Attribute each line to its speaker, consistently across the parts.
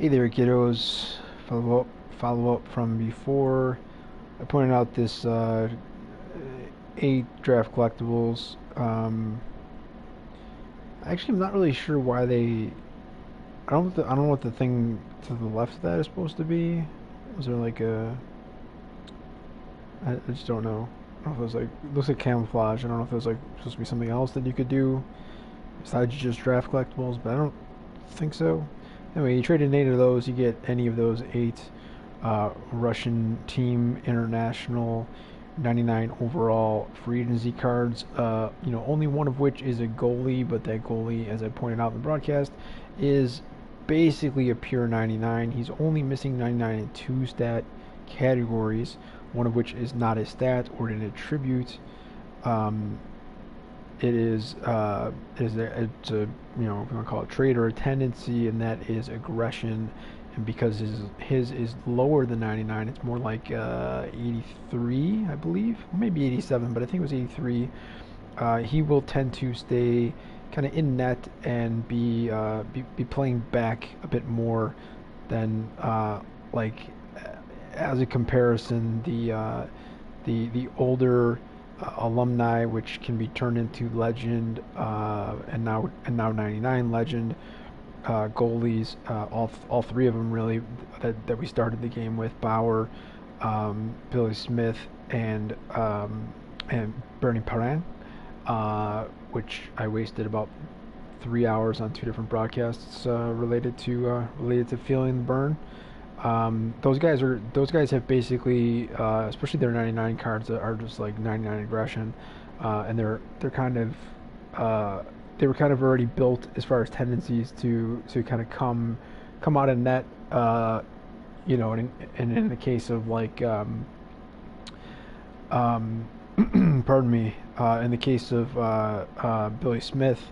Speaker 1: Hey there, kiddos. Follow up from before. I pointed out this 8 draft collectibles. Actually, I'm not really sure why they. I don't know what the thing to the left of that is supposed to be. Was there like a? I just don't know. I don't know if it was like it looks like camouflage. I don't know if it was like supposed to be something else that you could do besides just draft collectibles, but I don't think so. Anyway, you trade in 8 of those, you get any of those 8 Russian team international 99 overall free agency cards. Only one of which is a goalie, but that goalie, as I pointed out in the broadcast, is basically a pure 99. He's only missing 99 in 2 stat categories, one of which is not a stat or an attribute. It's a if you want to call it trait or a tendency, and that is aggression. And because his is lower than 99, it's more like 83, I believe, maybe 87, but I think it was 83. He will tend to stay kind of in net and be playing back a bit more than like as a comparison the older alumni, which can be turned into legend and now 99 legend goalies. All 3 of them really that we started the game with: Bauer, Billy Smith, and Bernie Perrin, which I wasted about 3 hours on 2 different broadcasts related to feeling the burn. Those guys have basically, especially their 99 cards that are just like 99 aggression, and they're kind of they were kind of already built as far as tendencies to kind of come out of net, and in the case of like pardon me, in the case of Billy Smith,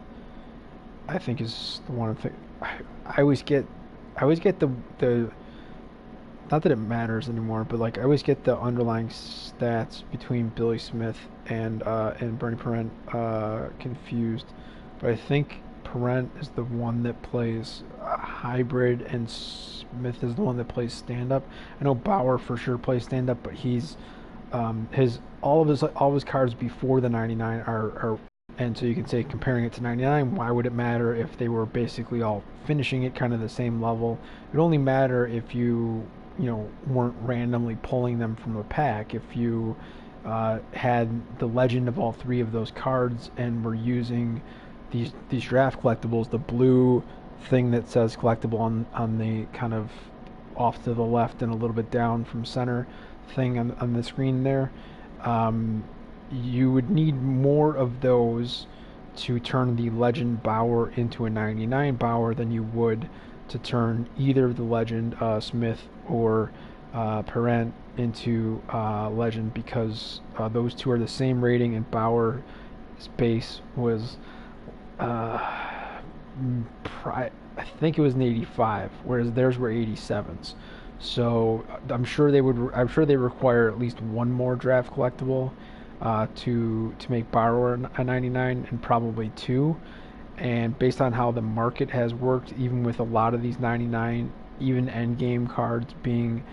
Speaker 1: I think is the one thing I always get the not that it matters anymore, but like I always get the underlying stats between Billy Smith and Bernie Parent confused. But I think Parent is the one that plays hybrid, and Smith is the one that plays stand up. I know Bauer for sure plays stand up, but he's his all of his cards before the 99 are, and so you can say, comparing it to 99, why would it matter if they were basically all finishing it kind of the same level? It would only matter if you weren't randomly pulling them from a pack. If you had the legend of all 3 of those cards and were using these draft collectibles, the blue thing that says collectible on the kind of off to the left and a little bit down from center thing on the screen there, you would need more of those to turn the legend Bauer into a 99 Bauer than you would to turn either the legend Smith or Parent into legend, because those 2 are the same rating, and Bauer's base was I think it was an 85, whereas theirs were 87s. So I'm sure they require at least one more draft collectible to make Bauer a 99, and probably 2. And based on how the market has worked, even with a lot of these 99 even end game cards being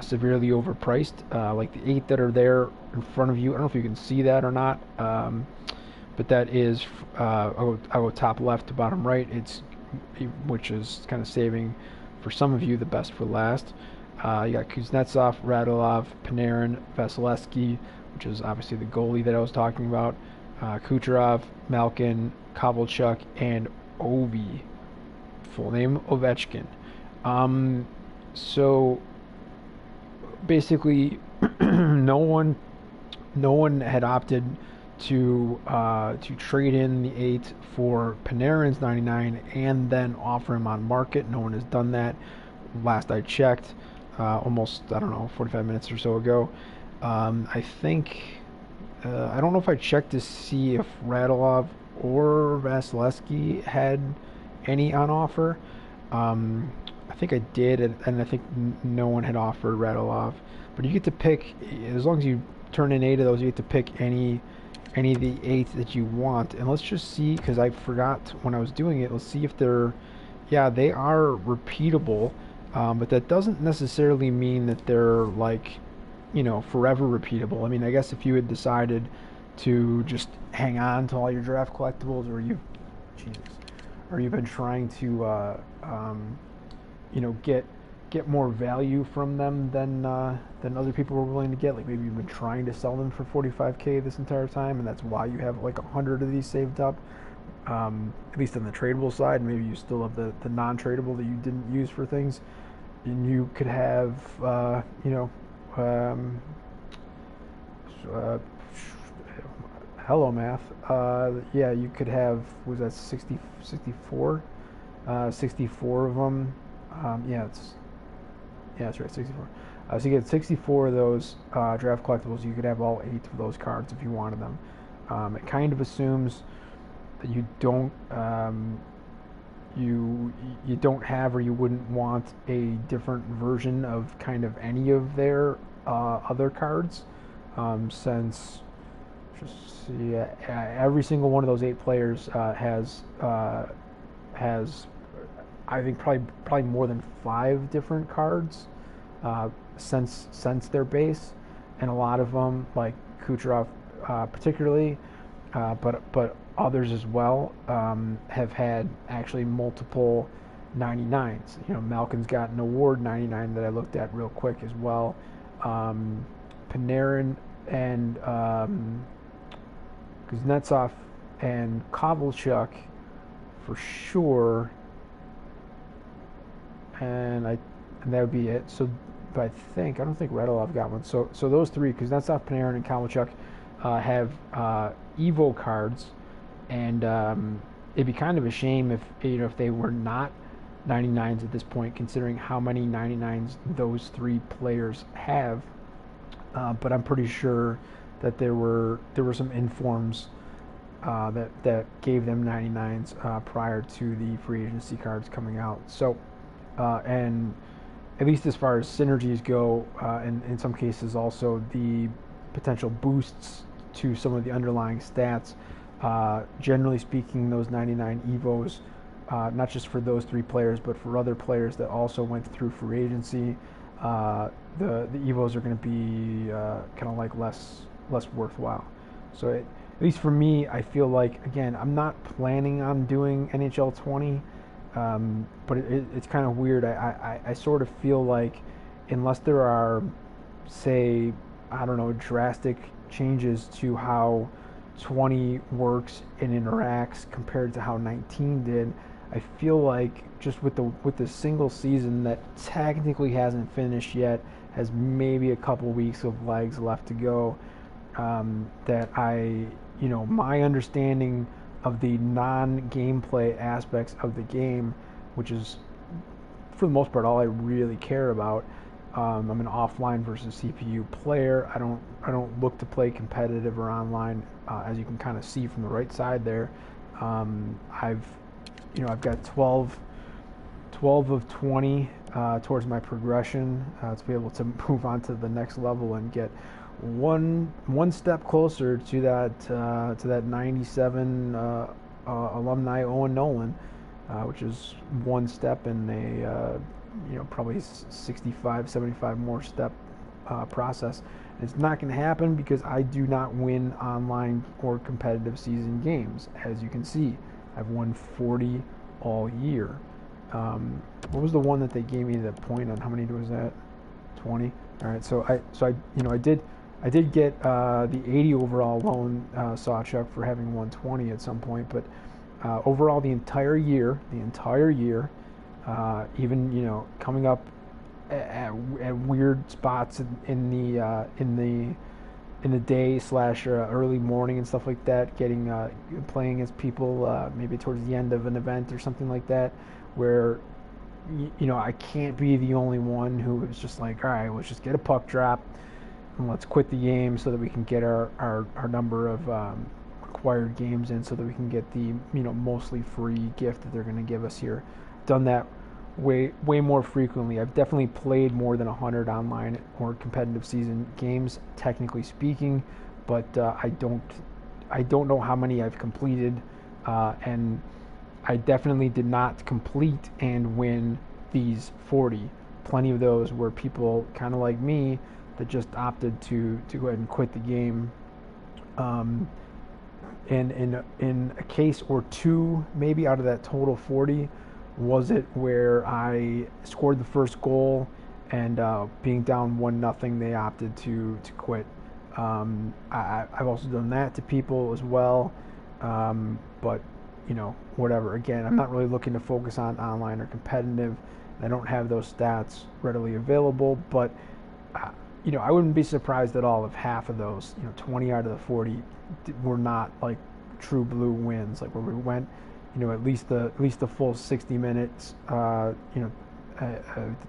Speaker 1: severely overpriced, like the 8 that are there in front of you, I don't know if you can see that or not, but that is I'll go top left to bottom right. Which is kind of saving for some of you the best for last. You got Kuznetsov, Radulov, Panarin, Vasilevsky, which is obviously the goalie that I was talking about, Kucherov, Malkin, Kovalchuk, and Ovi, full name Ovechkin. So basically, no one had opted to trade in the 8 for Panarin's 99 and then offer him on market. No one has done that. Last I checked, almost 45 minutes or so ago. I think I don't know if I checked to see if Radulov or Vasilevsky had any on offer. I think I did, and I think no one had offered Radulov. But you get to pick, as long as you turn in 8 of those, you get to pick any of the 8 that you want. And let's just see, because I forgot when I was doing it, let's see if they are repeatable. But that doesn't necessarily mean that they're like, forever repeatable. I mean, I guess if you had decided to just hang on to all your draft collectibles, Jesus, or you've been trying to, get more value from them than other people were willing to get. Like maybe you've been trying to sell them for 45K this entire time, and that's why you have like 100 of these saved up. At least on the tradable side, maybe you still have the non-tradable that you didn't use for things, and you could have, um, uh, hello math. Yeah, you could have, was that 60, 64? 64 of them. Yeah, that's right, 64. So you get 64 of those draft collectibles. You could have all 8 of those cards if you wanted them. It kind of assumes that you don't have, or you wouldn't want a different version of kind of any of their other cards, since just see, every single one of those 8 players has I think probably more than 5 different cards since their base, and a lot of them, like Kucherov particularly, but others as well, have had actually multiple 99s. Malkin's got an award 99 that I looked at real quick as well. Panarin and Kuznetsov and Kovalchuk for sure, and that would be it. So, but I don't think Radulov got one. So those 3, Kuznetsov, Panarin, and Kovalchuk, have Evo cards, and it'd be kind of a shame if they were not 99s at this point, considering how many 99s those 3 players have. But I'm pretty sure that there were some informs that gave them 99s prior to the free agency cards coming out. So, and at least as far as synergies go, and in some cases also the potential boosts to some of the underlying stats. Generally speaking, those 99 Evos, not just for those 3 players, but for other players that also went through free agency, the Evos are going to be kind of like less worthwhile. So at least for me, I feel like, again, I'm not planning on doing NHL 20, but it's kind of weird. I sort of feel like unless there are, say, I don't know, drastic changes to how 20 works and interacts compared to how 19 did, I feel like just with the single season that technically hasn't finished yet, has maybe a couple weeks of legs left to go, that my understanding of the non-gameplay aspects of the game, which is for the most part all I really care about. I'm an offline versus CPU player. I don't look to play competitive or online, as you can kind of see from the right side there. I've got 12 of 20 towards my progression to be able to move on to the next level and get one step closer to that 97 alumni Owen Nolan, which is one step in a probably 65, 75 more step process. And it's not going to happen because I do not win online or competitive season games. As you can see, I've won 40 all year. What was the one that they gave me the point on? How many was that? 20. All right. So I did get the 80 overall loan Sawchuk for having 120 at some point, but overall the entire year, even coming up at weird spots in the day / early morning and stuff like that, getting playing against people maybe towards the end of an event or something like that, where I can't be the only one who is just like, all right, let's just get a puck drop and let's quit the game so that we can get our number of required games in, so that we can get the mostly free gift that they're going to give us here. Done that way more frequently. I've definitely played more than 100 online or competitive season games, technically speaking, but I don't know how many I've completed, and I definitely did not complete and win these 40. plenty of those were people kind of like me that just opted to go ahead and quit the game. Um, and in a case or two, maybe out of that total 40, was it where I scored the first goal and being down 1-0, they opted to quit. I've also done that to people as well, but whatever. Again, I'm not really looking to focus on online or competitive. I don't have those stats readily available, but I wouldn't be surprised at all if half of those, 20 out of the 40, were not like true blue wins, like where we went, at least the full 60 minutes, the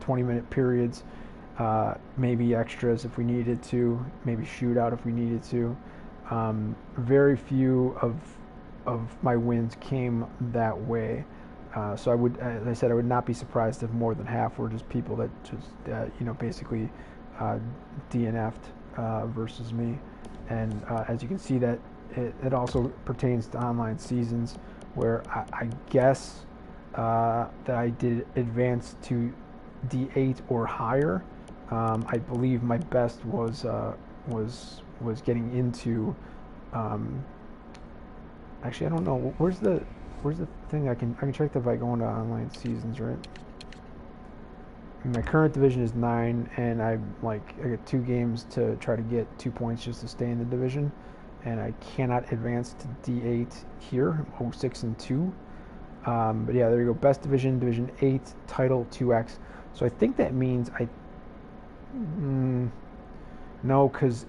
Speaker 1: 20-minute periods, maybe extras if we needed to, maybe shootout if we needed to. Very few of my wins came that way. So I would, as I said, I would not be surprised if more than half were just people that just, basically DNF'd versus me. And as you can see, that it also pertains to online seasons, where I guess that I did advance to D8 or higher. I believe my best was getting into. Actually, I don't know. Where's the thing? I can check that by going to online seasons, right? My current division is 9, and I get 2 games to try to get 2 points just to stay in the division, and I cannot advance to D8 here. I'm 06 and 2. But yeah, there you go. Best division, Division 8, title 2x. So I think that means no, because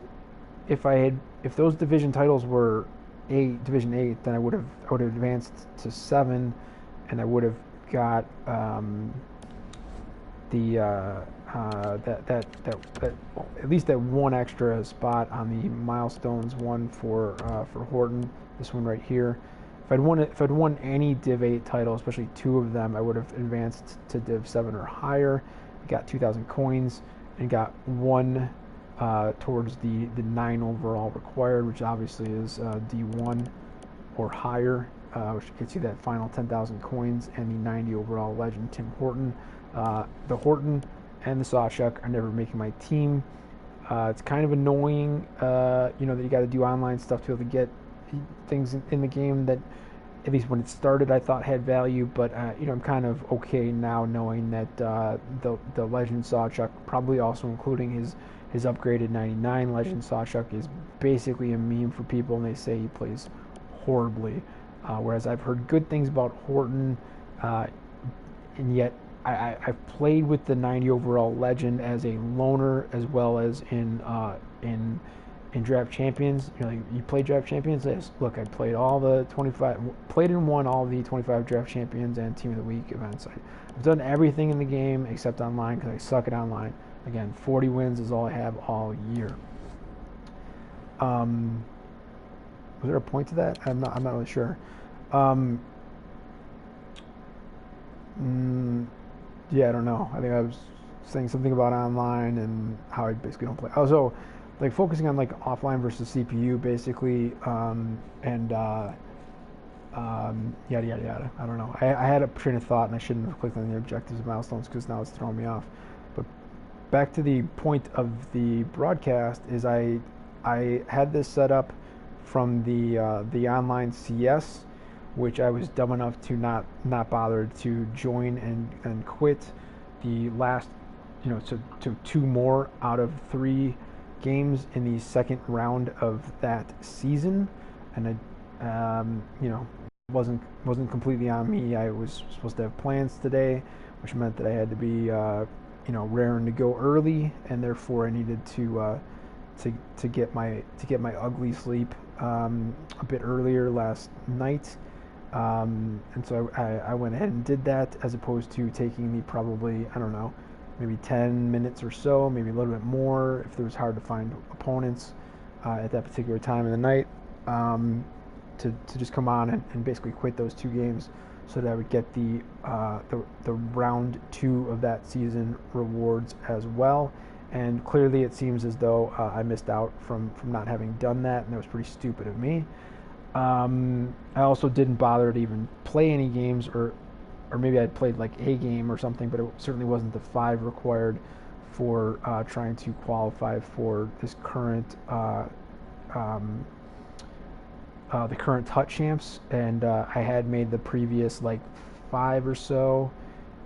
Speaker 1: if those division titles were Division 8, then I would have advanced to 7, and I would have got that at least that one extra spot on the milestones one for Horton. This one right here. If I'd won any Div 8 title, especially 2 of them, I would have advanced to Div 7 or higher. Got 2,000 coins and got 1 towards the 9 overall required, which obviously is D1 or higher, which gets you that final 10,000 coins and the 90 overall legend Tim Horton. The Horton and the Sawchuck are never making my team. It's kind of annoying, that you got to do online stuff to be able to get things in the game that, at least when it started, I thought had value. But I'm kind of okay now knowing that the Legend Sawchuck, probably also including his upgraded 99 Legend Sawchuck, is basically a meme for people, and they say he plays horribly. Whereas I've heard good things about Horton, and yet I've played with the 90 overall Legend as a loner as well as in Draft Champions. You play Draft Champions? Yes. Look, I played all the 25, played and won all the 25 Draft Champions and Team of the Week events. I've done everything in the game except online because I suck at online. Again, 40 wins is all I have all year. Was there a point to that? I'm not really sure. Yeah, I don't know. I think I was saying something about online and how I basically don't play. Also, focusing on offline versus CPU, basically, and yada yada yada. I don't know. I had a train of thought and I shouldn't have clicked on the objectives and milestones because now it's throwing me off. But back to the point of the broadcast is I had this set up from the online CS, which I was dumb enough to not bother to join and quit the last, to 2 more out of 3 games in the second round of that season, and it wasn't completely on me. I was supposed to have plans today, which meant that I had to be raring to go early, and therefore I needed to get my ugly sleep a bit earlier last night. And so I went ahead and did that, as opposed to taking me probably, I don't know, maybe 10 minutes or so, maybe a little bit more if it was hard to find opponents at that particular time of the night, to just come on and basically quit those 2 games so that I would get the round 2 of that season rewards as well. And clearly it seems as though I missed out from not having done that, and that was pretty stupid of me. I also didn't bother to even play any games or or maybe I'd played like a game or something, but it certainly wasn't the 5 required for trying to qualify for this current um, the current Hut Champs, and I had made the previous like 5 or so,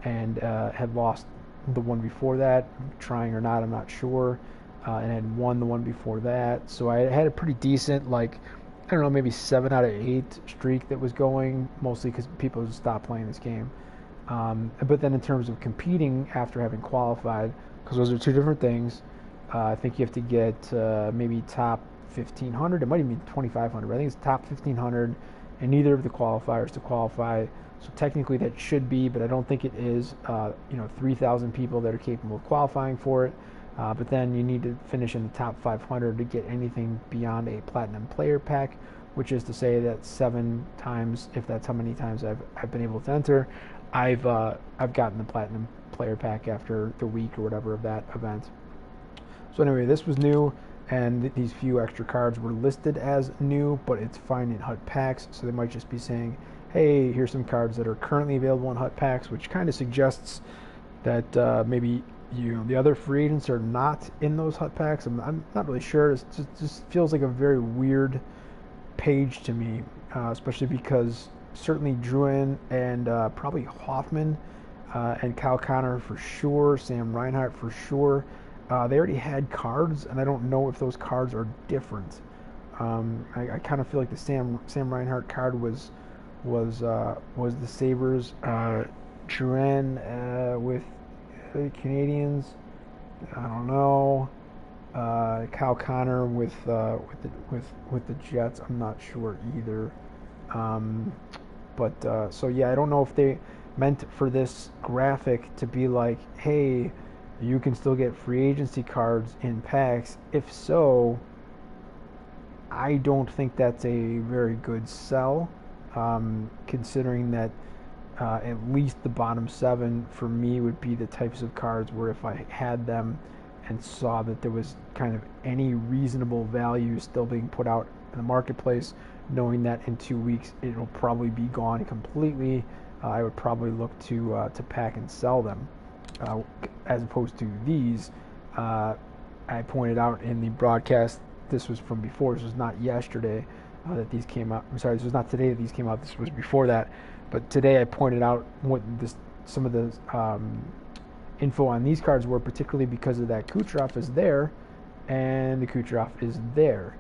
Speaker 1: and had lost the one before that, trying or not, I'm not sure, and had won the one before that. So I had a pretty decent, like, I don't know, maybe 7 out of 8 streak that was going, mostly because people just stopped playing this game. But then in terms of competing after having qualified, because those are two different things, I think you have to get maybe top 1,500. It might even be 2,500. But I think it's top 1,500 in either of the qualifiers to qualify. So technically that should be, but I don't think it is. 3,000 people that are capable of qualifying for it. But then you need to finish in the top 500 to get anything beyond a platinum player pack, which is to say that 7 times, if that's how many times I've been able to enter, I've gotten the platinum player pack after the week or whatever of that event. So anyway, this was new, and these few extra cards were listed as new, but it's fine in Hut packs, so they might just be saying, hey, here's some cards that are currently available in Hut packs, which kind of suggests that maybe the other free agents are not in those Hut packs. I'm not really sure. It just feels like a very weird page to me, especially because certainly Druin and probably Hoffman and Kyle Connor for sure, Sam Reinhart for sure. They already had cards, and I don't know if those cards are different. I kind of feel like the Sam Reinhart card was the Sabres. Druin with the Canadians, I don't know. Kyle Connor with the Jets, I'm not sure either. So yeah, I don't know if they meant for this graphic to be like, hey, you can still get free agency cards in packs. If so, I don't think that's a very good sell, considering that at least the bottom 7 for me would be the types of cards where if I had them and saw that there was kind of any reasonable value still being put out in the marketplace, knowing that in 2 weeks it'll probably be gone completely, I would probably look to pack and sell them. As opposed to these, I pointed out in the broadcast, this was from before, this was not yesterday that these came out. I'm sorry, this was not today that these came out, this was before that. But today I pointed out what some of the info on these cards were, particularly because of that Kucherov is there, and the Kucherov is there.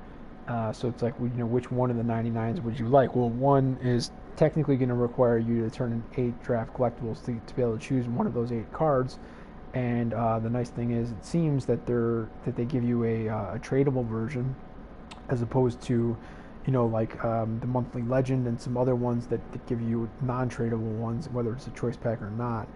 Speaker 1: So it's like, which one of the 99s would you like? Well, one is technically going to require you to turn in 8 draft collectibles to be able to choose one of those 8 cards. And the nice thing is, it seems that they give you a tradable version, as opposed to the monthly legend and some other ones that give you non-tradable ones, whether it's a choice pack or not.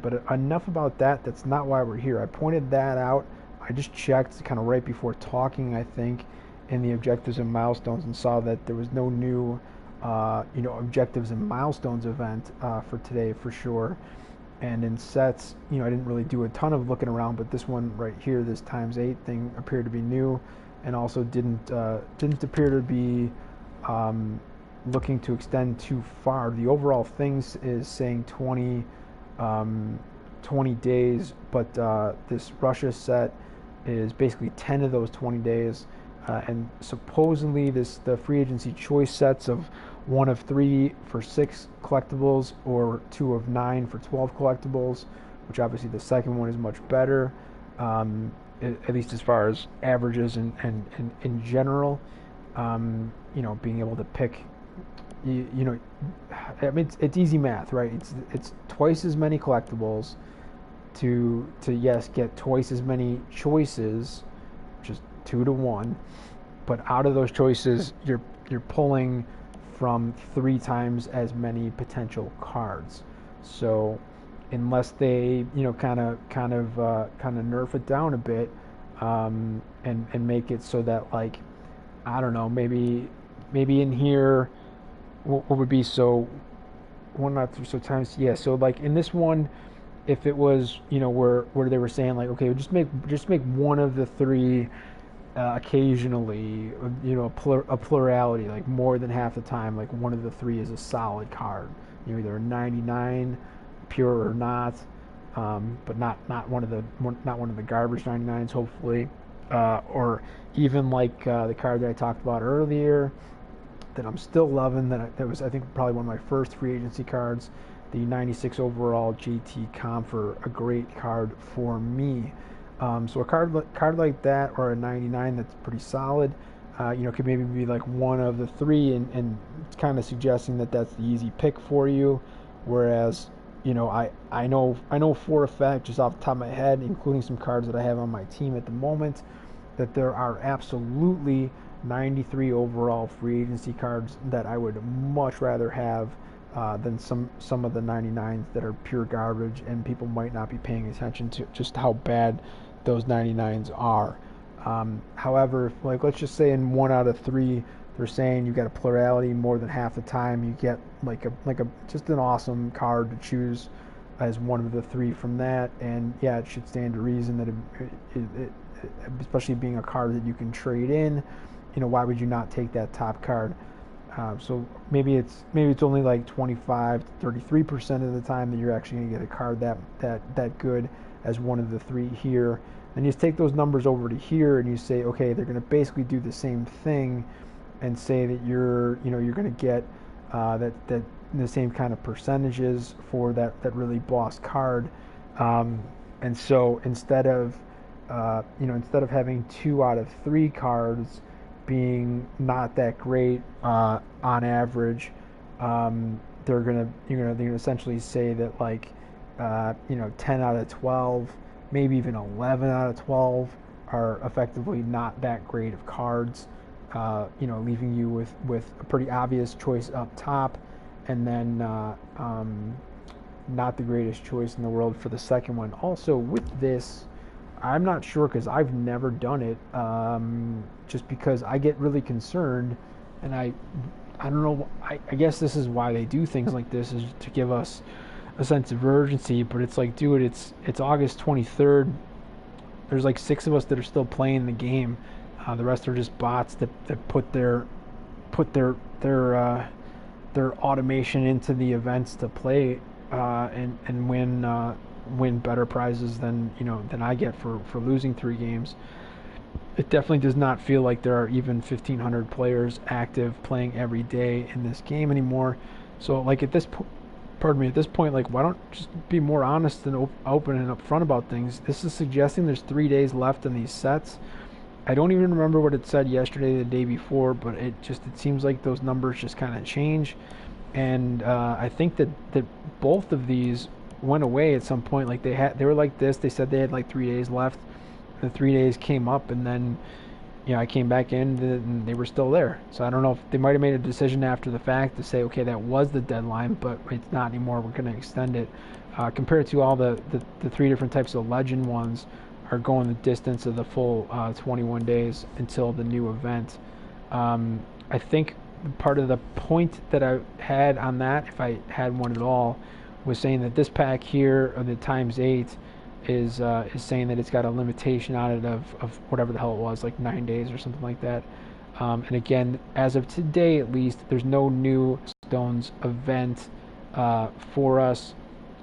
Speaker 1: But enough about that. That's not why we're here. I pointed that out. I just checked kind of right before talking, I think, in the objectives and milestones, and saw that there was no new objectives and milestones event for today for sure. And in sets, I didn't really do a ton of looking around, but this one right here, this ×8 thing, appeared to be new, and also didn't appear to be looking to extend too far. The overall thing is saying 20 days, but this Russia set is basically 10 of those 20 days, and supposedly the free agency choice sets of 1 of 3 for 6 collectibles, or 2 of 9 for 12 collectibles, which obviously the second one is much better, at least as far as averages and in general. Being able to pick, I mean, it's easy math, right? It's twice as many collectibles to yes, get twice as many choices, which is 2 to 1, but out of those choices you're pulling from 3 times as many potential cards. So unless they kind of nerf it down a bit, and make it so that, like, I don't know, maybe in here, what would be, so 1 not 3 so times, yeah, so like in this one, if it was where they were saying like, okay, just make 1 of the 3 occasionally, a plurality, like more than half the time, like 1 of the 3 is a solid card, either a 99 pure or not, but not one of the garbage 99s, hopefully, or even like the card that I talked about earlier that I'm still loving. That was, I think, probably one of my first free agency cards, the 96 overall JT Compher, a great card for me. So a card like that, or a 99 that's pretty solid, could maybe be like one of the three, and it's kind of suggesting that that's the easy pick for you. Whereas, I know for a fact, just off the top of my head, including some cards that I have on my team at the moment, that there are absolutely 93 overall free agency cards that I would much rather have than some of the 99s that are pure garbage, and people might not be paying attention to just how bad those 99s are. However, like, let's just say in 1 out of 3, they're saying you get a plurality more than half the time, you get like a just an awesome card to choose as one of the 3 from that. And yeah, it should stand to reason that it especially being a card that you can trade in, why would you not take that top card? So maybe it's only like 25 to 33% of the time that you're actually going to get a card that good as one of the 3 here. And you just take those numbers over to here, and you say, okay, they're going to basically do the same thing, and say that you're going to get that the same kind of percentages for that really boss card. And so instead of having 2 out of 3 cards being not that great on average, you're gonna essentially say that, like, 10 out of 12, maybe even 11 out of 12 are effectively not that great of cards, leaving you with a pretty obvious choice up top, and then not the greatest choice in the world for the second one. Also, with this, I'm not sure, because I've never done it, just because I get really concerned, and I don't know, I guess this is why they do things like this, is to give us a sense of urgency. But it's like, dude, it's August 23rd. There's like 6 of us that are still playing the game. The rest are just bots that put their automation into the events to play and win better prizes than I get for losing 3 games. It definitely does not feel like there are even 1,500 players active playing every day in this game anymore. So, like, at this point, like, why don't just be more honest and open and upfront about things? This is suggesting there's 3 days left in these sets. I don't even remember what it said yesterday, the day before, but it seems like those numbers just kind of change. And I think that both of these went away at some point. Like, they were like this. They said they had like 3 days left. The 3 days came up, and then I came back in, and they were still there. So I don't know if they might have made a decision after the fact to say, okay, that was the deadline, but it's not anymore. We're going to extend it. Compared to all the 3 different types of legend ones are going the distance of the full 21 days until the new event. I think part of the point that I had on that, if I had one at all, was saying that this pack here, or the ×8, is saying that it's got a limitation on it of whatever the hell it was, like 9 days or something like that. And again, as of today at least, there's no new Stones event for us.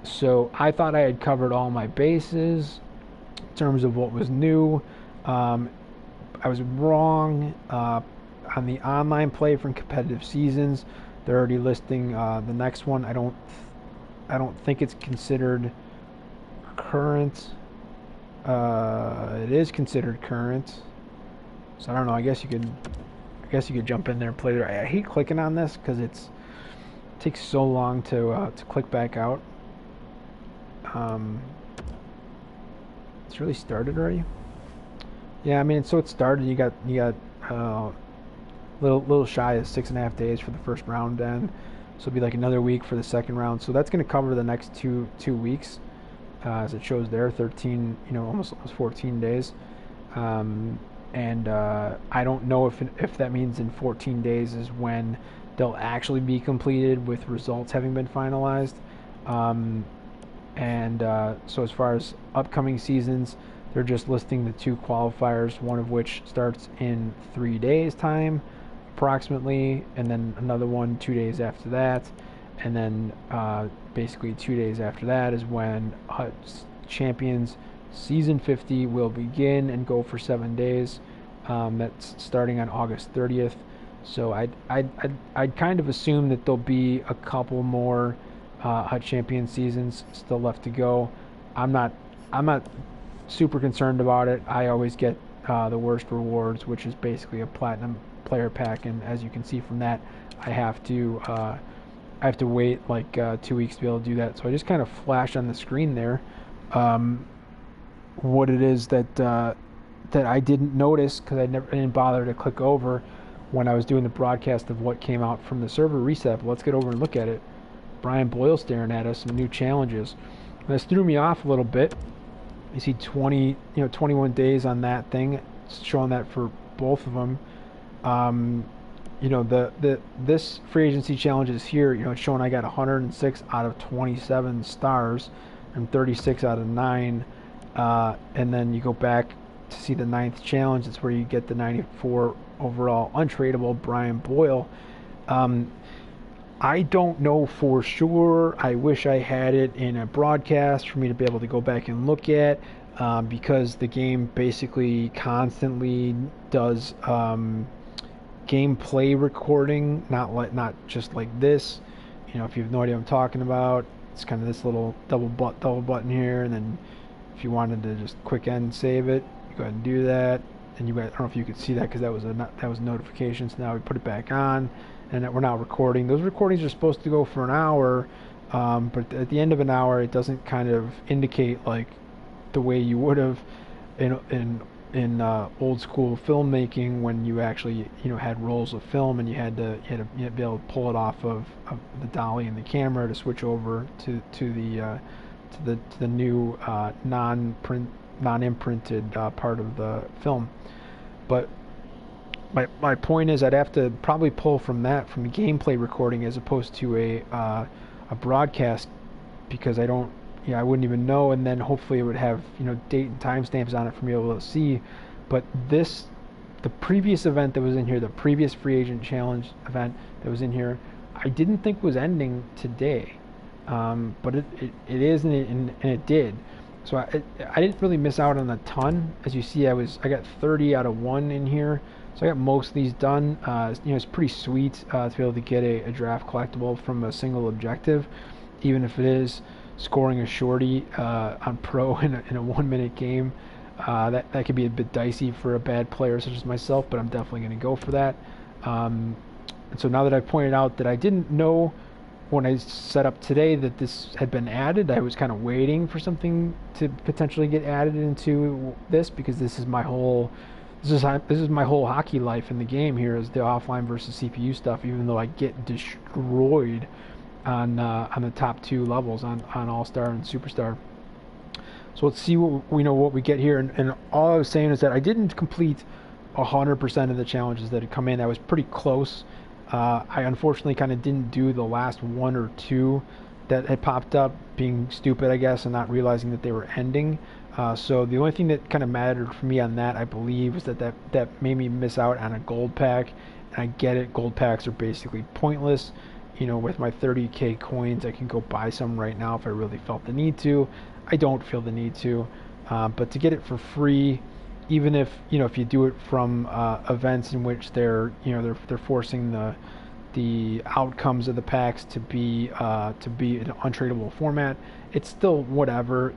Speaker 1: So I thought I had covered all my bases in terms of what was new. I was wrong on the online play from competitive seasons. They're already listing the next one. I don't think it's considered current. It is considered current. So I don't know. I guess you could jump in there and play it. I hate clicking on this because it takes so long to click back out. It's really started already. Yeah, I mean, so it started. You got little shy of 6.5 days for the first round, then so it'll be like another week for the second round. So that's going to cover the next two weeks, as it shows there, 13, almost 14 days. And I don't know if that means in 14 days is when they'll actually be completed with results having been finalized. So as far as upcoming seasons, they're just listing the 2 qualifiers, one of which starts in 3 days time approximately, and then another one 2 days after that. and then basically 2 days after that is when Hut Champions Season 50 will begin and go for 7 days. That's starting on August 30th. So I'd kind of assume that there'll be a couple more Hut Champion seasons still left to go. I'm not super concerned about it. I always get the worst rewards, which is basically a platinum player pack, and as you can see from that, I have to wait like 2 weeks to be able to do that. So I just kind of flashed on the screen there what it is that I didn't notice because I didn't bother to click over when I was doing the broadcast of what came out from the server reset. But let's get over and look at it. Brian Boyle staring at us, some new challenges. And this threw me off a little bit. You see 21 days on that thing. It's showing that for both of them. This free agency challenge is here. It's showing I got 106 out of 27 stars and 36 out of 9. And then you go back to see the 9th challenge. It's where you get the 94 overall untradeable Brian Boyle. I don't know for sure. I wish I had it in a broadcast for me to be able to go back and look at, because the game basically constantly does gameplay recording, not just like this. If you have no idea what I'm talking about, it's kind of this little double button here, and then if you wanted to just quick end save it, you go ahead and do that. And I don't know if you could see that because that was a notification. So now we put it back on, and that we're now recording. Those recordings are supposed to go for an hour, but at the end of an hour, it doesn't kind of indicate like the way you would have in old school filmmaking when you actually had rolls of film and you had to be able to pull it off of the dolly and the camera to switch over to the new non-imprinted part of the film. But my point is I'd have to probably pull from the gameplay recording as opposed to a broadcast, because I wouldn't even know, and then hopefully it would have date and timestamps on it for me to be able to see. But the previous event that was in here, the previous free agent challenge event that was in here, I didn't think was ending today, but it is, and it did. So I didn't really miss out on a ton. As you see, I got 30 out of 1 in here, so I got most of these done. It's pretty sweet to be able to get a draft collectible from a single objective, even if it is scoring a shorty on pro in a 1-minute game. That could be a bit dicey for a bad player such as myself, but I'm definitely going to go for that. And so now that I've pointed out that I didn't know when I set up today that this had been added, I was kind of waiting for something to potentially get added into this, because this is my whole hockey life in the game here, is the offline versus CPU stuff, even though I get destroyed on the top 2 levels on All-Star and Superstar. So let's see what we get here. And all I was saying is that I didn't complete 100% of the challenges that had come in. I was pretty close. I unfortunately kind of didn't do the last 1 or 2 that had popped up, being stupid, I guess, and not realizing that they were ending. So the only thing that kind of mattered for me on that, I believe, was that made me miss out on a gold pack. And I get it, gold packs are basically pointless. With my 30k coins, I can go buy some right now if I really felt the need to. I don't feel the need to, but to get it for free, even if if you do it from events in which they're forcing the outcomes of the packs to be an untradeable format, it's still whatever.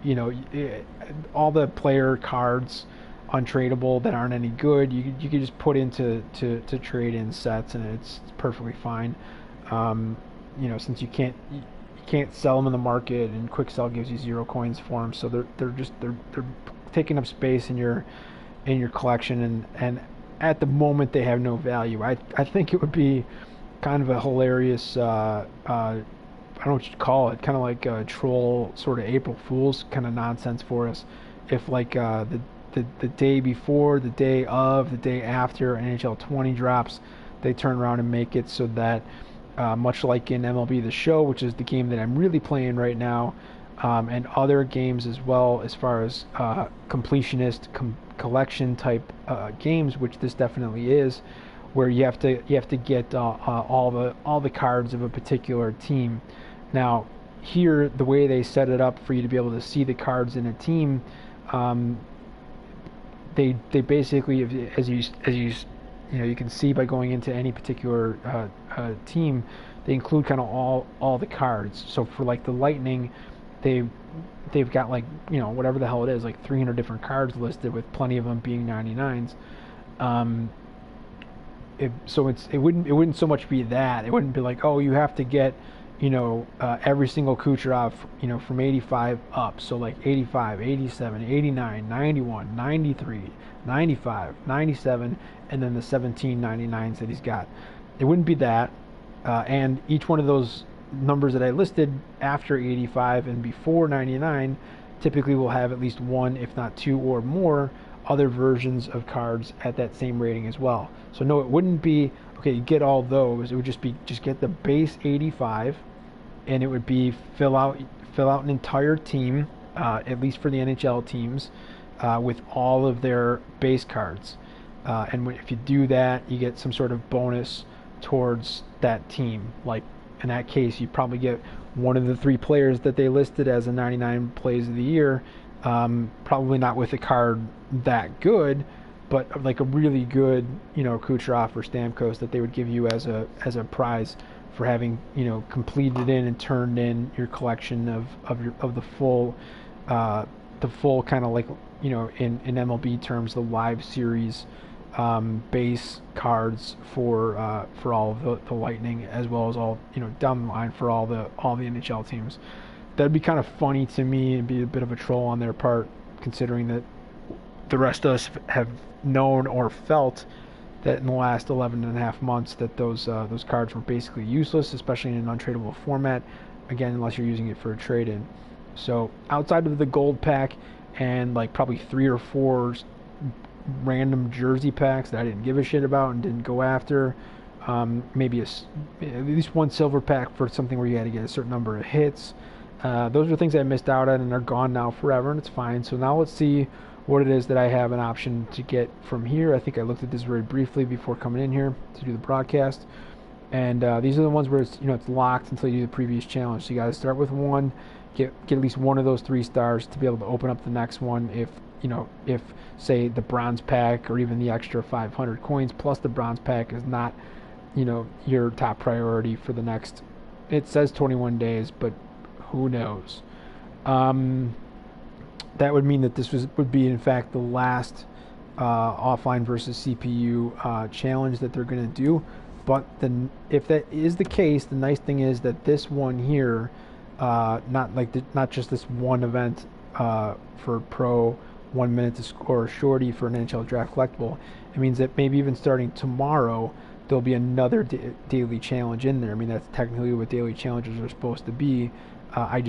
Speaker 1: All the player cards untradeable that aren't any good, you can just put into to trade in sets, and it's perfectly fine. Since you can't sell them in the market, and quick sell gives you 0 coins for them, so they're taking up space in your collection, and at the moment they have no value. I think it would be kind of a hilarious I don't know what you'd call it, kind of like a troll sort of April Fool's kind of nonsense for us, if like the day before, the day of, the day after NHL20 drops, they turn around and make it so that much like in MLB The Show, which is the game that I'm really playing right now, and other games as well, as far as completionist collection type games, which this definitely is, where you have to get all the cards of a particular team. Now, here the way they set it up for you to be able to see the cards in a team, um, they basically, you can see by going into any particular team, they include kind of all the cards. So for like the Lightning, they they've got like whatever the hell it is, like 300 different cards listed, with plenty of them being 99s. Um, it wouldn't so much be that. It wouldn't be like, oh, you have to get every single Kucherov from 85 up. So like 85, 87, 89, 91, 93, 95, 97, and then the 17 99s that he's got. It wouldn't be that. And each one of those numbers that I listed after 85 and before 99 typically will have at least one, if not two or more, other versions of cards at that same rating as well. So no, it wouldn't be, okay, you get all those. It would just get the base 85, and it would be fill out an entire team, at least for the NHL teams, with all of their base cards. And if you do that, you get some sort of bonus towards that team. Like in that case, you probably get one of the three players that they listed as a 99 plays of the year. Probably not with a card that good, but like a really good, Kucherov or Stamkos that they would give you as a prize for having completed in and turned in your collection of the full kind of like in MLB terms, the live series base cards for all of the Lightning, as well as all down the line for all the NHL teams. That'd be kind of funny to me and be a bit of a troll on their part, considering that the rest of us have known or felt that in the last 11 and a half months that those cards were basically useless, especially in an untradeable format, again, unless you're using it for a trade-in. So outside of the gold pack and like probably 3 or 4 random jersey packs that I didn't give a shit about and didn't go after, maybe at least one silver pack for something where you had to get a certain number of hits. Those are things I missed out on, and they're gone now forever, and it's fine. So now let's see what it is that I have an option to get from here. I think I looked at this very briefly before coming in here to do the broadcast. And these are the ones where it's locked until you do the previous challenge. So you got to start with one, get at least one of those 3 stars to be able to open up the next one. If say the bronze pack or even the extra 500 coins plus the bronze pack is not your top priority for the next, it says 21 days, but who knows. That would mean that this would be in fact the last offline versus CPU challenge that they're going to do. But then, if that is the case, the nice thing is that this one here, not just this one event for pro 1 minute to score shorty for an NHL draft collectible. It means that maybe even starting tomorrow, there'll be another daily challenge in there. I mean, that's technically what daily challenges are supposed to be. I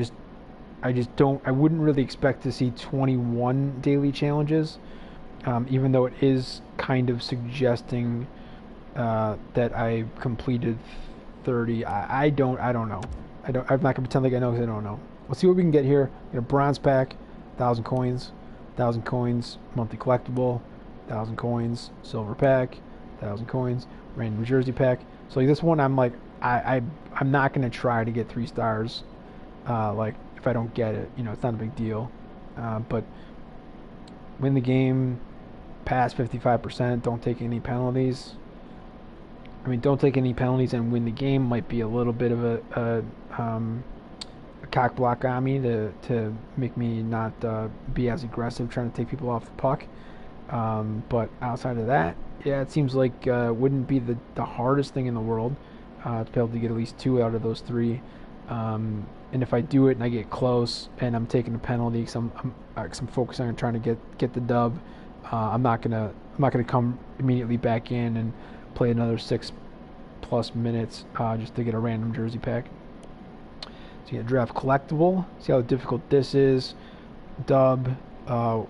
Speaker 1: wouldn't really expect to see 21 daily challenges, even though it is kind of suggesting that I completed 30. I don't know. I'm not gonna pretend like I know because I don't know. Let's see what we can get here. Get a bronze pack, 1,000 coins, 1,000 coins, monthly collectible, 1,000 coins, silver pack, 1,000 coins, random jersey pack. So like this one, I'm like, I'm not gonna try to get 3 stars. Like if I don't get it, it's not a big deal. But win the game, pass 55%, don't take any penalties. I mean, don't take any penalties and win the game might be a little bit of a cock block on me to make me not be as aggressive trying to take people off the puck. But outside of that, yeah, it seems like wouldn't be the hardest thing in the world to be able to get at least 2 out of those 3. And if I do it and I get close and I'm taking a penalty because I'm focusing on trying to get the dub, I'm not gonna come immediately back in and play another 6+ minutes just to get a random jersey pack. So you get a draft collectible. See how difficult this is. Dub, a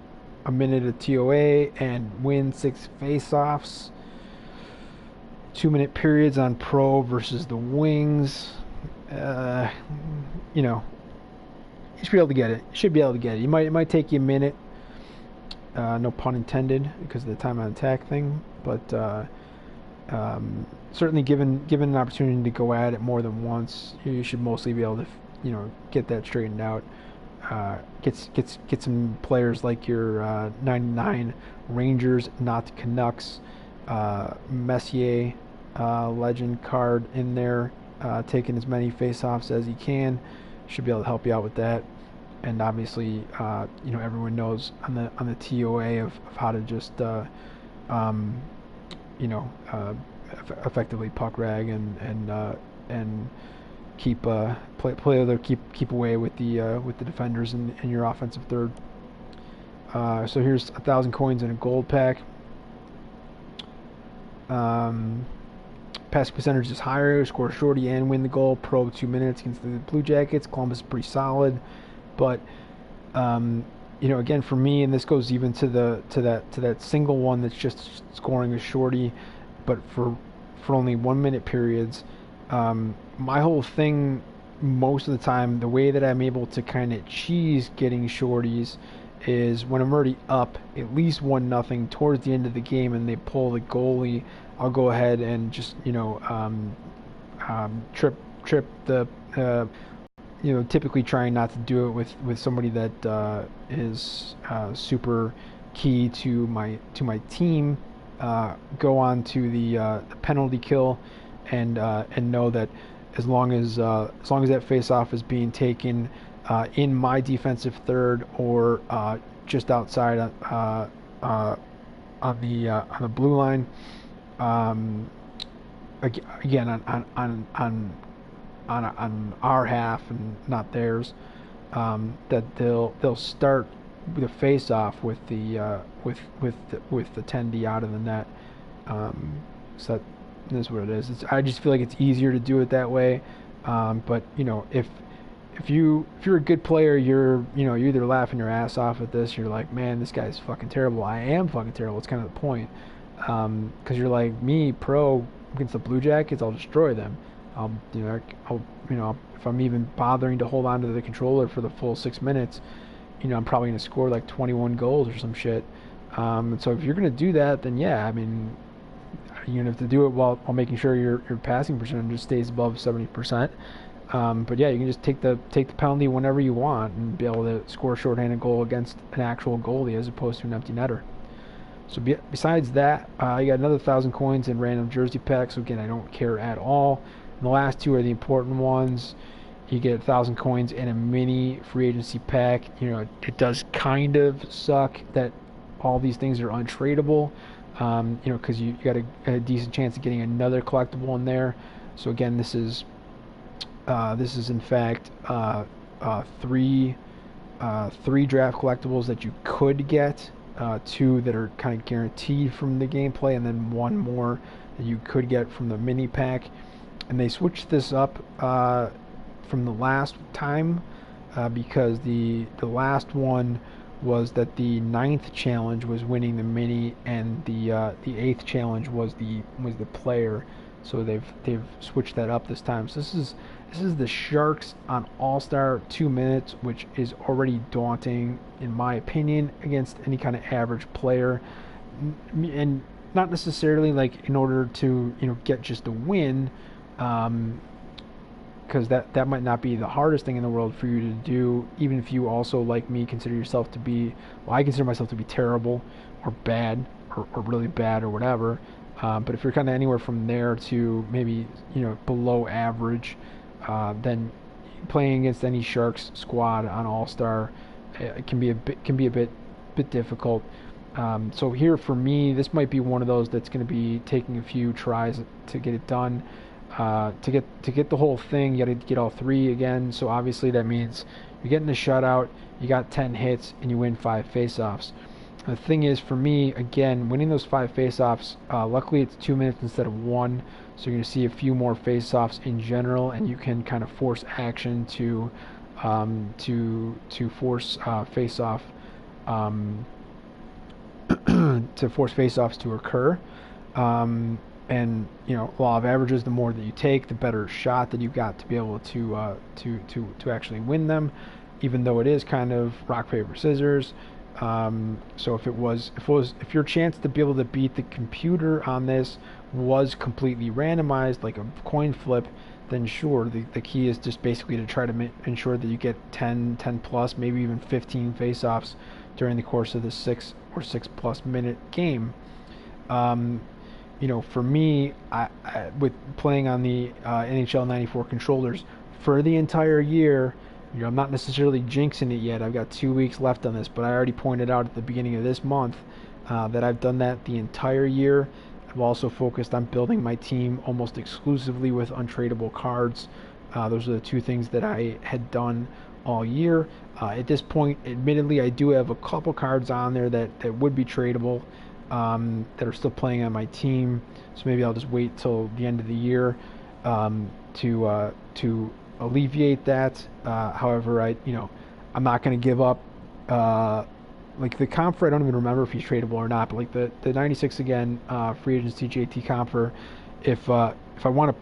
Speaker 1: minute of TOA and win 6 face-offs. 2-minute periods on pro versus the Wings. You should be able to get it. It might take you a minute. No pun intended, because of the time on attack thing. But Certainly, given an opportunity to go at it more than once, you should mostly be able to, get that straightened out. Get some players like your 99 Rangers, not Canucks, Messier, legend card in there, taking as many faceoffs as he can. Should be able to help you out with that. And obviously, everyone knows on the TOA of how to just um, effectively puck rag and keep play other keep away with the defenders in your offensive third. So here's 1,000 coins in a gold pack. Pass percentage is higher. Score shorty and win the goal. Pro 2 minutes against the Blue Jackets. Columbus is pretty solid, but again for me, and this goes even to that single one that's just scoring a shorty, but for only 1 minute periods. My whole thing, most of the time, the way that I'm able to kind of cheese getting shorties is when I'm already up at least 1-0 towards the end of the game and they pull the goalie, I'll go ahead and just trip the typically trying not to do it with somebody that is super key to my team. Go on to the penalty kill and know that as long as that face-off is being taken in my defensive third or just outside on the blue line, again on our half and not theirs, that they'll start the face-off with the with the 10D out of the net. So that is what it is. I just feel like it's easier to do it that way. But if you're a good player, you're either laughing your ass off at this. You're like, man, this guy's fucking terrible. I am fucking terrible. It's kind of the point. Because you're like me, pro against the Blue Jackets, I'll destroy them. If I'm even bothering to hold on to the controller for the full 6 minutes, I'm probably going to score like 21 goals or some shit. And so if you're going to do that, then yeah, I mean, you're going to have to do it while making sure your passing percentage stays above 70%. But yeah, you can just take the penalty whenever you want and be able to score a shorthanded goal against an actual goalie as opposed to an empty netter. So besides that, you got another 1,000 coins in random jersey packs. So again, I don't care at all. And the last two are the important ones. You get 1,000 coins in a mini free agency pack. It does kind of suck that all these things are untradeable. Because you got a decent chance of getting another collectible in there. So again, this is in fact three draft collectibles that you could get. 2 that are kind of guaranteed from the gameplay, and then 1 more that you could get from the mini pack. And they switched this up from the last time because the last one was that the 9th challenge was winning the mini, and the 8th challenge was the player. So they've switched that up this time. So this is the Sharks on All-Star 2 minutes, which is already daunting in my opinion against any kind of average player, and not necessarily like in order to get just a win, because that might not be the hardest thing in the world for you to do, even if you also, like me, consider yourself to be, well, I consider myself to be terrible or bad or really bad or whatever. But if you're kind of anywhere from there to maybe below average, then playing against any Sharks squad on All-Star it can be a bit difficult. So here for me, this might be one of those that's going to be taking a few tries to get it done. To get the whole thing, you got to get all 3 again. So obviously that means you're getting the shutout, you got 10 hits, and you win 5 faceoffs. The thing is, for me, again, winning those 5 faceoffs, luckily it's 2 minutes instead of 1, so you're going to see a few more faceoffs in general, and you can kind of force action to force faceoff to force faceoffs to occur. And law of averages, the more that you take, the better shot that you've got to be able to actually win them, even though it is kind of rock paper scissors. So if your chance to be able to beat the computer on this was completely randomized, like a coin flip, then sure, the key is just basically to try to ensure that you get 10 plus, maybe even 15 face-offs during the course of the 6 plus minute game. For me, with playing on the NHL 94 controllers for the entire year, I'm not necessarily jinxing it yet. I've got 2 weeks left on this, but I already pointed out at the beginning of this month that I've done that the entire year. I've also focused on building my team almost exclusively with untradeable cards. Those are the two things that I had done all year. At this point, admittedly, I do have a couple cards on there that would be tradable, that are still playing on my team. So maybe I'll just wait till the end of the year to alleviate that. However, I'm not going to give up. Like the Comfer, I don't even remember if he's tradable or not. But like the 96 again, free agency JT Comfer, if I want to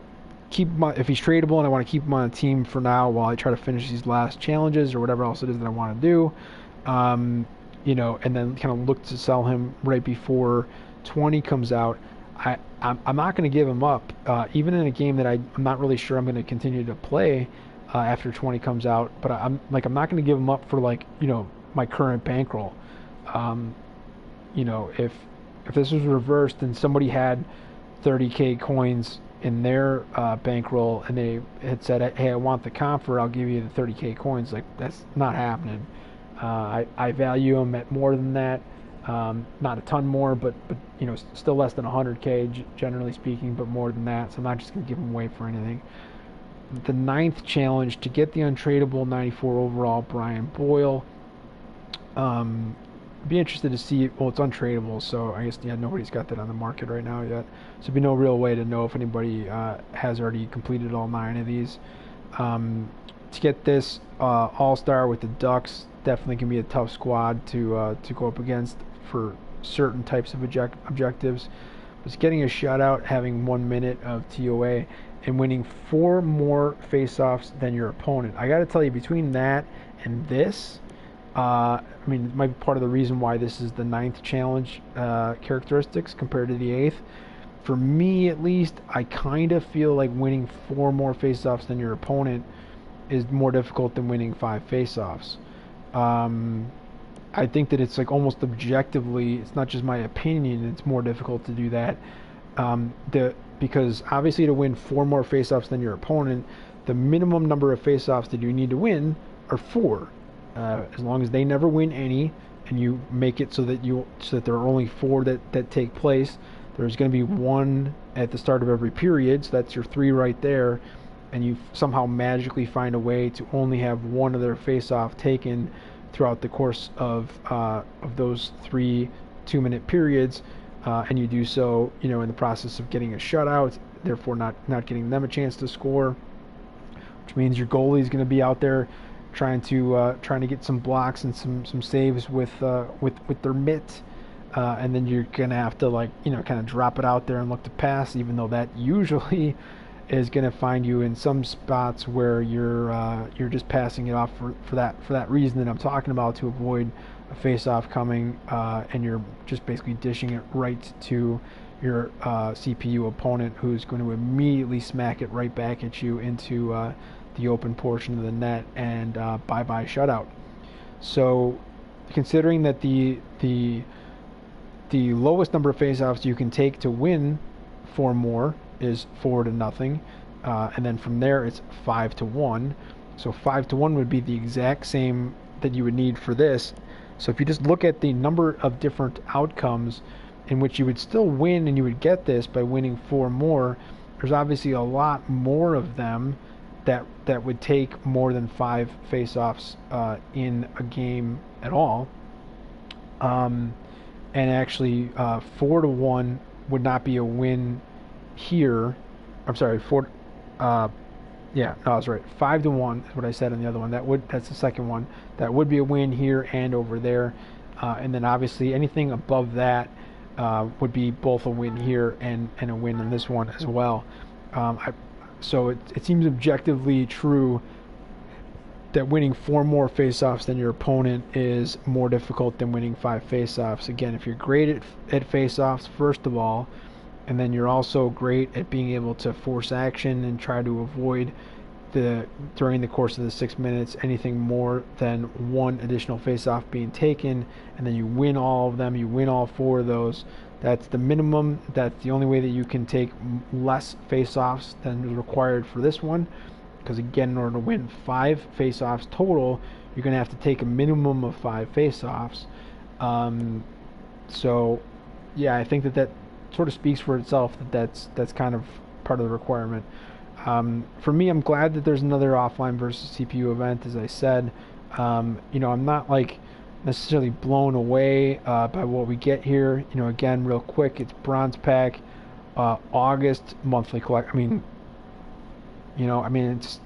Speaker 1: if he's tradable and I want to keep him on a team for now while I try to finish these last challenges or whatever else it is that I want to do, and then kind of look to sell him right before 20 comes out. I'm not going to give him up, even in a game that I'm not really sure I'm going to continue to play after 20 comes out. But I'm not going to give him up for my current bankroll. If this was reversed and somebody had 30k coins in their bankroll and they had said, hey, I want the Comfer, I'll give you the 30k coins, like that's not happening. I value them at more than that. Not a ton more, but still less than 100k generally speaking, but more than that. So I'm not just going to give them away for anything. The 9th challenge to get the untradeable 94 overall Brian Boyle. Be interested to see. Well, it's untradeable, so I guess nobody's got that on the market right now yet. So there'd be no real way to know if anybody has already completed all 9 of these. To get this all-star with the Ducks, definitely can be a tough squad to go up against for certain types of objectives. But getting a shutout, having 1 minute of TOA, and winning 4 more face-offs than your opponent. I got to tell you, between that and this, it might be part of the reason why this is the 9th challenge characteristics compared to the 8th. For me, at least, I kind of feel like winning 4 more face-offs than your opponent is more difficult than winning 5 face-offs. I think that it's like almost objectively, it's not just my opinion, it's more difficult to do that. Because obviously to win 4 more face-offs than your opponent, the minimum number of face-offs that you need to win are 4. As long as they never win any, and you make it so that there are only 4 that take place, there's going to be 1 at the start of every period, so that's your 3 right there, and you somehow magically find a way to only have 1 of their face-off taken throughout the course of those 3 2-minute periods, and you do so, in the process of getting a shutout, therefore not getting them a chance to score, which means your goalie is going to be out there trying to get some blocks and some saves with their mitt, and then you're gonna have to kind of drop it out there and look to pass, even though that usually is going to find you in some spots where you're just passing it off for that reason that I'm talking about, to avoid a face-off coming, and you're just basically dishing it right to your CPU opponent, who's going to immediately smack it right back at you into the open portion of the net, and bye-bye shutout. So considering that the lowest number of face-offs you can take to win 4 more is 4-0, and then from there it's 5-1. So 5-1 would be the exact same that you would need for this. So if you just look at the number of different outcomes in which you would still win and you would get this by winning 4 more, there's obviously a lot more of them that would take more than 5 face-offs in a game at all. And actually 4-1 would not be a win here. I'm sorry, 4 yeah, no, I was right. 5-1 is what I said on the other one. That's the second one. That would be a win here and over there. And then obviously anything above that would be both a win here and a win in this one as well. So it seems objectively true that winning 4 more face-offs than your opponent is more difficult than winning 5 face-offs. Again, if you're great at face-offs, first of all, and then you're also great at being able to force action and try to avoid during the course of the 6 minutes anything more than 1 additional face-off being taken, and then you win all of them, you win all 4 of those. That's the minimum. That's the only way that you can take less face-offs than is required for this one, because again, in order to win 5 face-offs total, you're going to have to take a minimum of 5 face-offs. So yeah, I think that sort of speaks for itself, that's kind of part of the requirement. For me, I'm glad that there's another offline versus CPU event, as I said. I'm not like necessarily blown away by what we get here. Again, real quick, it's bronze pack, August monthly collect. It's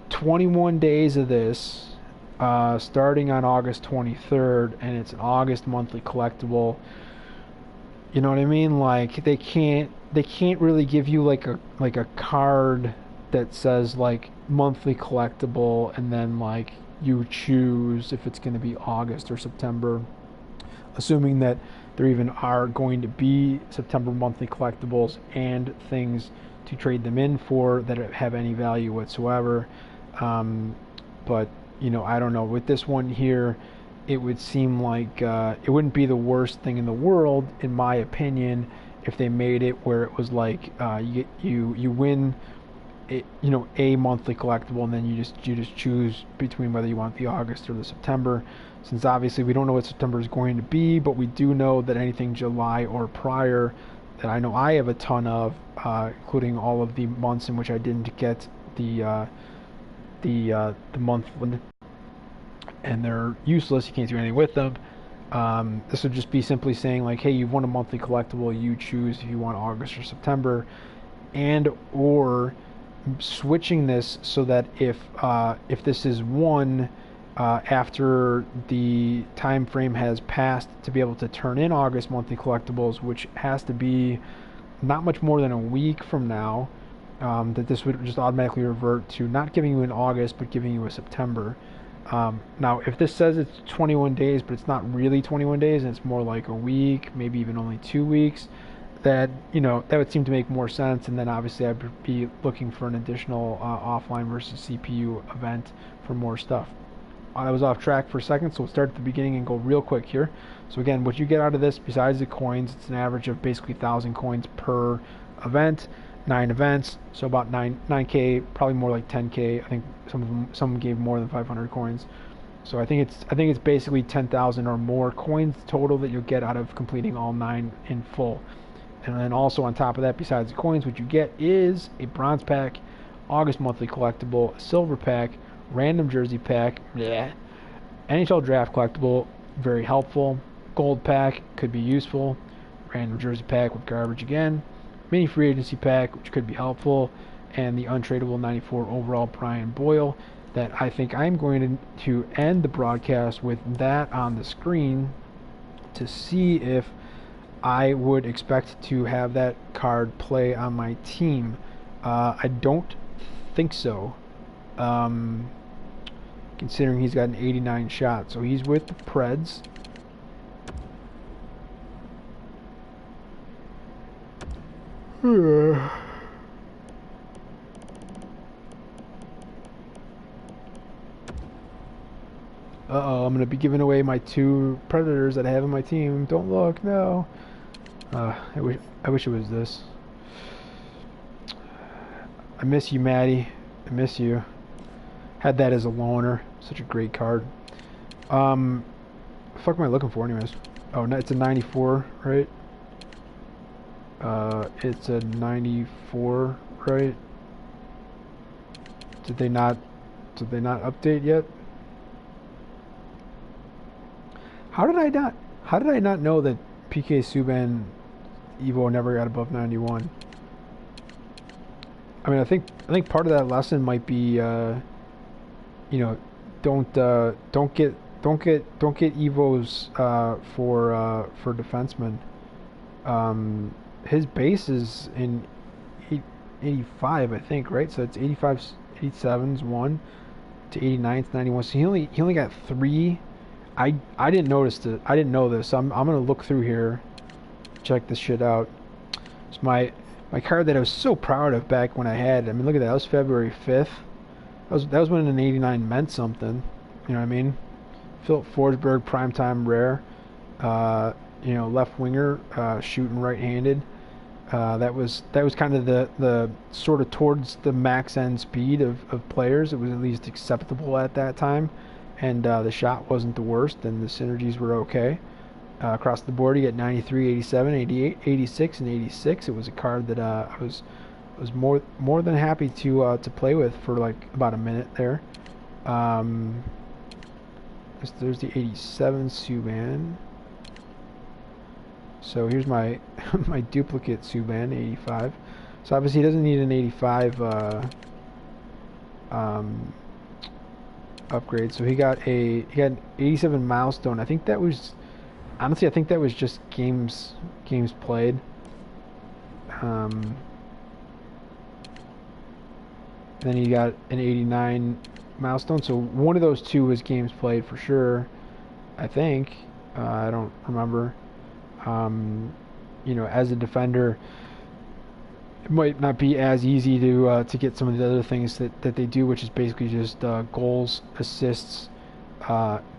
Speaker 1: 21 days of this, starting on August 23rd, and it's an August monthly collectible. You know what I mean? Like they can't really give you like a card that says like monthly collectible, and then like you choose if it's going to be August or September, assuming that there even are going to be September monthly collectibles and things to trade them in for that have any value whatsoever. But I don't know, with this one here, it would seem like it wouldn't be the worst thing in the world, in my opinion, if they made it where it was like you win a monthly collectible, and then you just choose between whether you want the August or the September. Since obviously we don't know what September is going to be, but we do know that anything July or prior that I know I have a ton of, including all of the months in which I didn't get the month when, and they're useless, you can't do anything with them. This would just be simply saying like, hey, you've won a monthly collectible, you choose if you want August or September, and or switching this so that if this is won after the time frame has passed to be able to turn in August monthly collectibles, which has to be not much more than a week from now, that this would just automatically revert to not giving you an August but giving you a September. Now, if this says it's 21 days, but it's not really 21 days, and it's more like a week, maybe even only 2 weeks, that would seem to make more sense. And then obviously I'd be looking for an additional offline versus CPU event for more stuff. I was off track for a second, so we'll start at the beginning and go real quick here. So again, what you get out of this, besides the coins, it's an average of basically 1,000 coins per event. 9 events, so about 9k, probably more like 10k. I think some gave more than 500 coins. So I think it's basically 10,000 or more coins total that you'll get out of completing all 9 in full. And then also on top of that, besides the coins, what you get is a bronze pack, August monthly collectible, a silver pack, random jersey pack, NHL draft collectible, very helpful, gold pack, could be useful, random jersey pack with garbage again, mini free agency pack, which could be helpful, and the untradeable 94 overall Brian Boyle, that I think I'm going to end the broadcast with that on the screen to see if I would expect to have that card play on my team. I don't think so, considering he's got an 89 shot. So he's with the Preds. Uh-oh, I'm going to be giving away my 2 Predators that I have in my team. Don't look, no. I wish it was this. I miss you, Maddie. I miss you. Had that as a loaner. Such a great card. The fuck am I looking for anyways? Oh, no, it's a 94, right? It's a 94, right? Did they not update yet? How did I not know that PK Subban Evo never got above 91? I mean, I think part of that lesson might be, don't get Evos for defensemen. His base is in 85, I think, right? So it's 85, 87's one. to 89 to 91. So he only got 3. I didn't notice it. I didn't know this. So I'm gonna look through here, check this shit out. It's my card that I was so proud of back when I had it. I mean, look at that. That was February 5th. That was when an 89 meant something. You know what I mean? Philip Forsberg, primetime rare. Left winger, shooting right-handed. That was kind of the sort of towards the max end speed of players. It was at least acceptable at that time, and the shot wasn't the worst, and the synergies were okay. Across the board, you get 93, 87, 88, 86, and 86. It was a card that I was more than happy to play with for like about a minute there. There's the 87 Subban. So here's my my duplicate Subban 85. So obviously he doesn't need an 85 upgrade. So he got an 87 milestone. I think that was just games played. Then he got an 89 milestone. So one of those two was games played for sure. I think. I don't remember. As a defender, it might not be as easy to get some of the other things that they do, which is basically just goals, assists,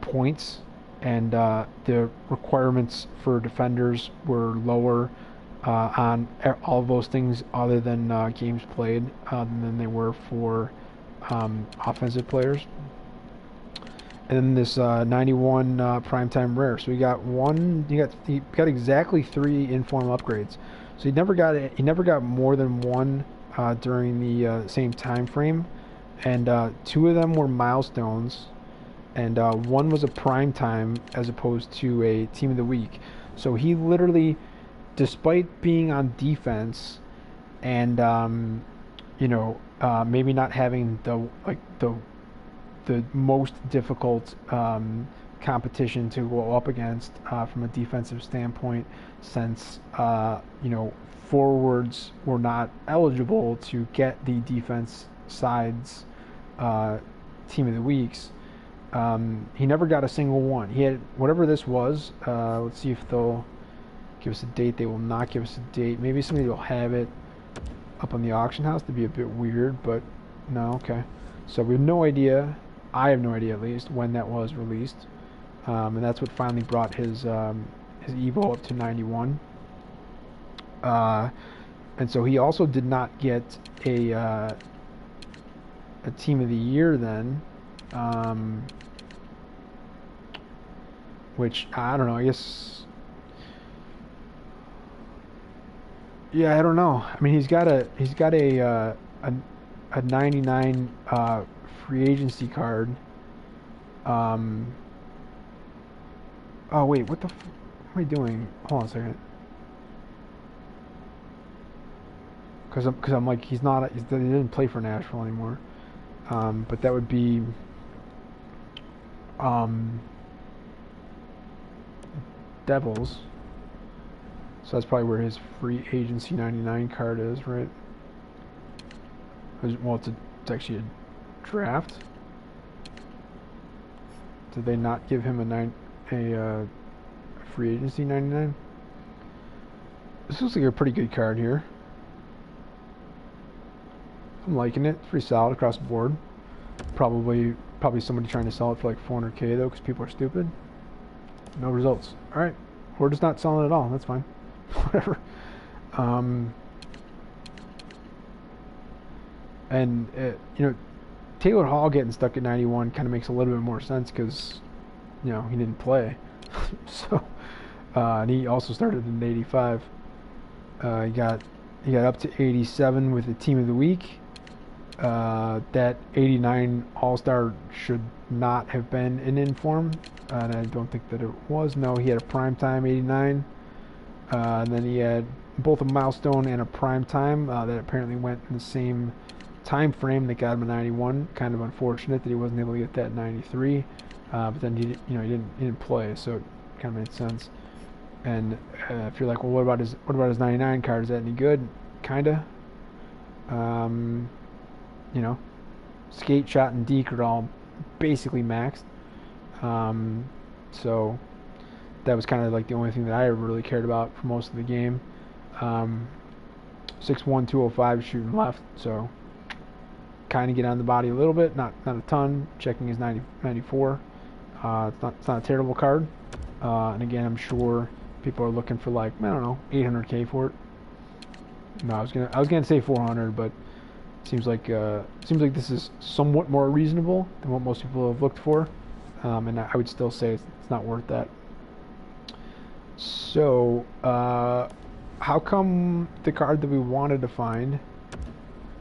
Speaker 1: points, and the requirements for defenders were lower on all of those things other than games played than they were for offensive players. And then this 91 primetime rare. So he got exactly 3 inform upgrades. So he never got more than one during the same time frame, and 2 of them were milestones, and 1 was a primetime as opposed to a team of the week. So he literally, despite being on defense, and maybe not having the most difficult competition to go up against from a defensive standpoint, since forwards were not eligible to get the defense side's team of the weeks. He never got a single one. He had whatever this was. Let's see if they'll give us a date. They will not give us a date. Maybe somebody will have it up on the auction house. That'd be a bit weird, but no. Okay, so we have no idea. I have no idea, at least, when that was released, and that's what finally brought his Evo up to 91. And so he also did not get a team of the year then, which I don't know. I guess, yeah, I don't know. I mean, he's got a 99 free agency card. Oh wait, what am I doing? Hold on a second. Because I'm like, he didn't play for Nashville anymore. But that would be Devils. So that's probably where his free agency 99 card is, right? Well, it's actually a draft. Did they not give him a free agency 99? This looks like a pretty good card here. I'm liking it. It's pretty solid across the board. Probably somebody trying to sell it for like 400K though, because people are stupid. No results. All right, we're just not selling it at all. That's fine. Whatever. Taylor Hall getting stuck at 91 kind of makes a little bit more sense because, he didn't play. So, and he also started in 85. He got up to 87 with the team of the week. That 89 All-Star should not have been an inform, and I don't think that it was. No, he had a primetime 89, and then he had both a milestone and a primetime that apparently went in the same time frame that got him a 91. Kind of unfortunate that he wasn't able to get that 93, but then he didn't play, so it kind of made sense. And if you're like, well, what about his 99 card? Is that any good? Kinda. Skate, shot, and deke are all basically maxed. So that was kind of like the only thing that I really cared about for most of the game. Um, 6'1", 205 shooting left, so kind of get on the body a little bit, not a ton. Checking his 94. It's not a terrible card. And again, I'm sure people are looking for like, I don't know, 800K for it. No, I was gonna say 400, but seems like this is somewhat more reasonable than what most people have looked for, and I would still say it's not worth that. So, how come the card that we wanted to find,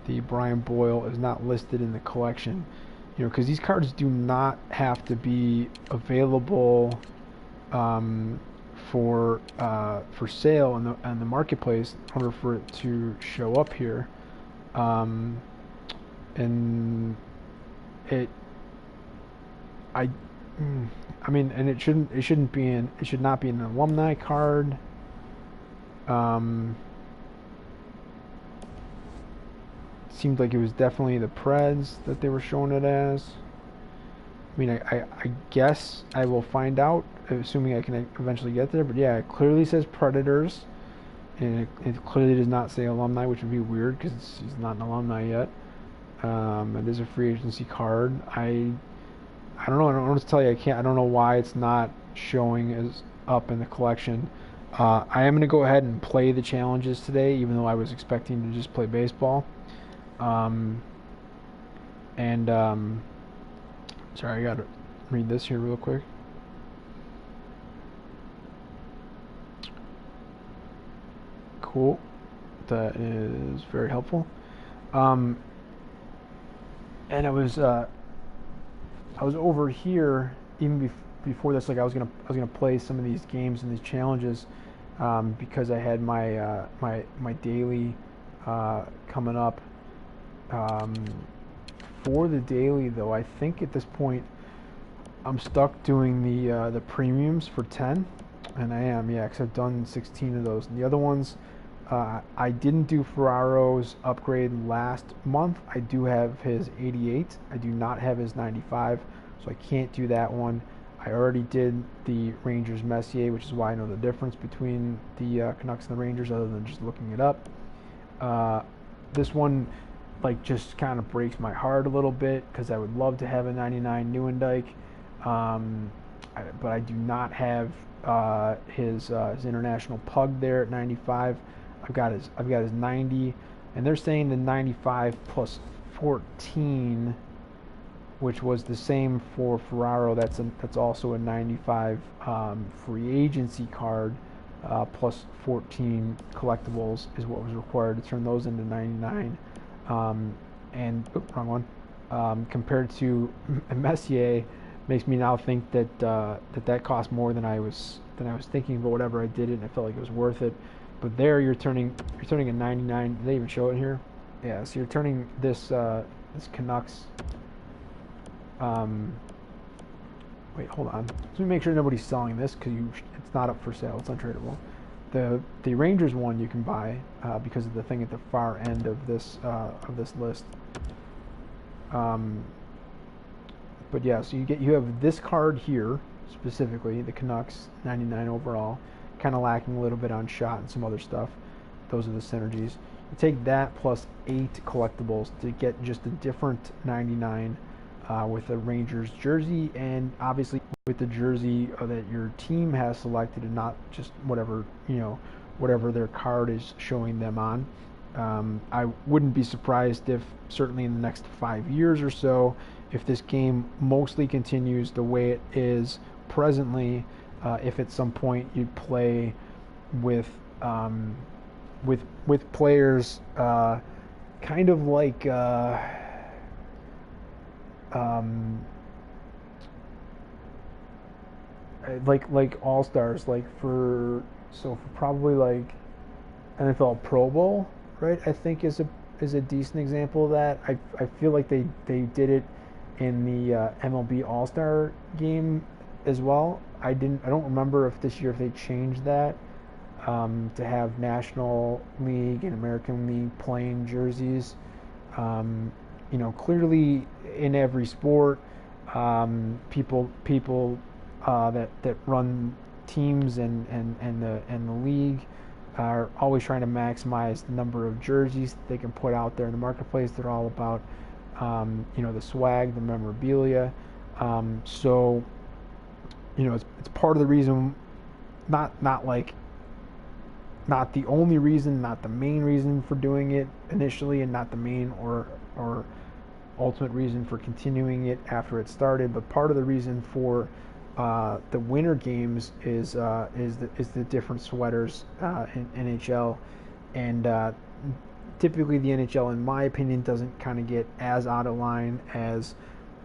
Speaker 1: the Brian Boyle, is not listed in the collection? Because these cards do not have to be available um, for sale in the marketplace in order for it to show up here. Um, and it, I, I mean, and it should not be an alumni card. Um, Seemed like it was definitely the Preds that they were showing it as. I mean, I guess I will find out, assuming I can eventually get there. But yeah, it clearly says Predators, and it clearly does not say alumni, which would be weird because he's not an alumni yet. It is a free agency card. I don't know. I don't know what to tell you. I don't know why it's not showing as up in the collection. I am going to go ahead and play the challenges today, even though I was expecting to just play baseball. Um, and sorry, I got to read this here real quick. Cool. That is very helpful. Um, and I was over here even before this. Like I was gonna play some of these games and these challenges because I had my daily coming up. Um, for the daily though, I think at this point I'm stuck doing the premiums for 10, and I am, yeah, because I've done 16 of those. And the other ones, I didn't do Ferraro's upgrade last month. I do have his 88. I do not have his 95, so I can't do that one. I already did the Rangers Messier, which is why I know the difference between the Canucks and the Rangers, other than just looking it up. This one, like, just kind of breaks my heart a little bit because I would love to have a 99 Newendike, but I do not have his international pug there at 95. I've got his 90, and they're saying the 95 plus 14, which was the same for Ferraro. That's also a 95 free agency card, plus 14 collectibles is what was required to turn those into 99. And wrong one. Compared to Messier, makes me now think that that cost more than I was thinking. But whatever, I did it, and I felt like it was worth it. But there, you're turning a 99. Did they even show it here? Yeah. So you're turning this Canucks. Wait, hold on. Let me make sure nobody's selling this because it's not up for sale. It's untradeable. The Rangers one you can buy because of the thing at the far end of this list. But yeah, so you have this card here specifically, the Canucks 99 overall, kind of lacking a little bit on shot and some other stuff. Those are the synergies. You take that plus 8 collectibles to get just a different 99 with a Rangers jersey, and obviously with the jersey that your team has selected, and not just whatever their card is showing them on. I wouldn't be surprised if, certainly in the next 5 years or so, if this game mostly continues the way it is presently, if at some point you play with players kind of like all stars, for probably like NFL Pro Bowl, right? I think is a decent example of that. I feel like they did it in the MLB All Star game as well. I don't remember if this year if they changed that to have National League and American League playing jerseys. Clearly in every sport, People that run teams and the league are always trying to maximize the number of jerseys that they can put out there in the marketplace. They're all about the swag, the memorabilia. So it's part of the reason, not like not the only reason, not the main reason for doing it initially, and not the main or ultimate reason for continuing it after it started. But part of the reason for the winter games is the different sweaters in NHL, and typically the NHL, in my opinion, doesn't kind of get as out of line as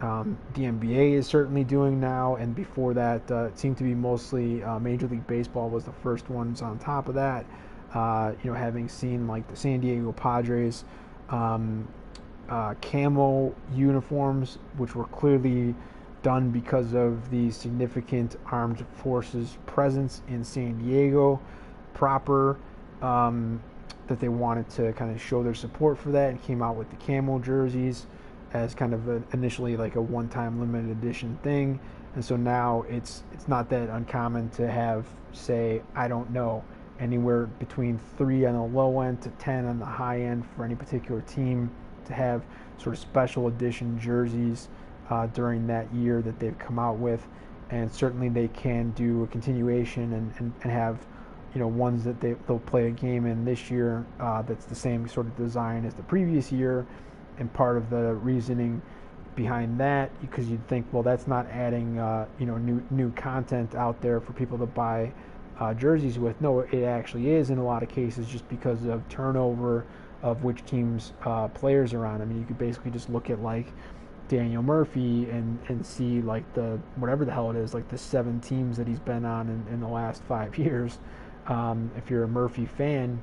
Speaker 1: the NBA is certainly doing now. And before that, it seemed to be mostly Major League Baseball was the first ones on top of that. Having seen like the San Diego Padres camo uniforms, which were clearly done because of the significant armed forces presence in San Diego proper, that they wanted to kind of show their support for that, and came out with the camo jerseys as kind of initially like a one-time limited edition thing. And so now it's not that uncommon to have, say, I don't know, anywhere between 3 on the low end to 10 on the high end for any particular team to have sort of special edition jerseys during that year that they've come out with. And certainly they can do a continuation and have ones that they'll play a game in this year that's the same sort of design as the previous year. And part of the reasoning behind that, because you'd think, well, that's not adding new content out there for people to buy jerseys with. No, it actually is in a lot of cases, just because of turnover of which team's players are on. I mean, you could basically just look at like Daniel Murphy and see like the whatever the hell it is, like the 7 teams that he's been on in the last 5 years. If you're a Murphy fan,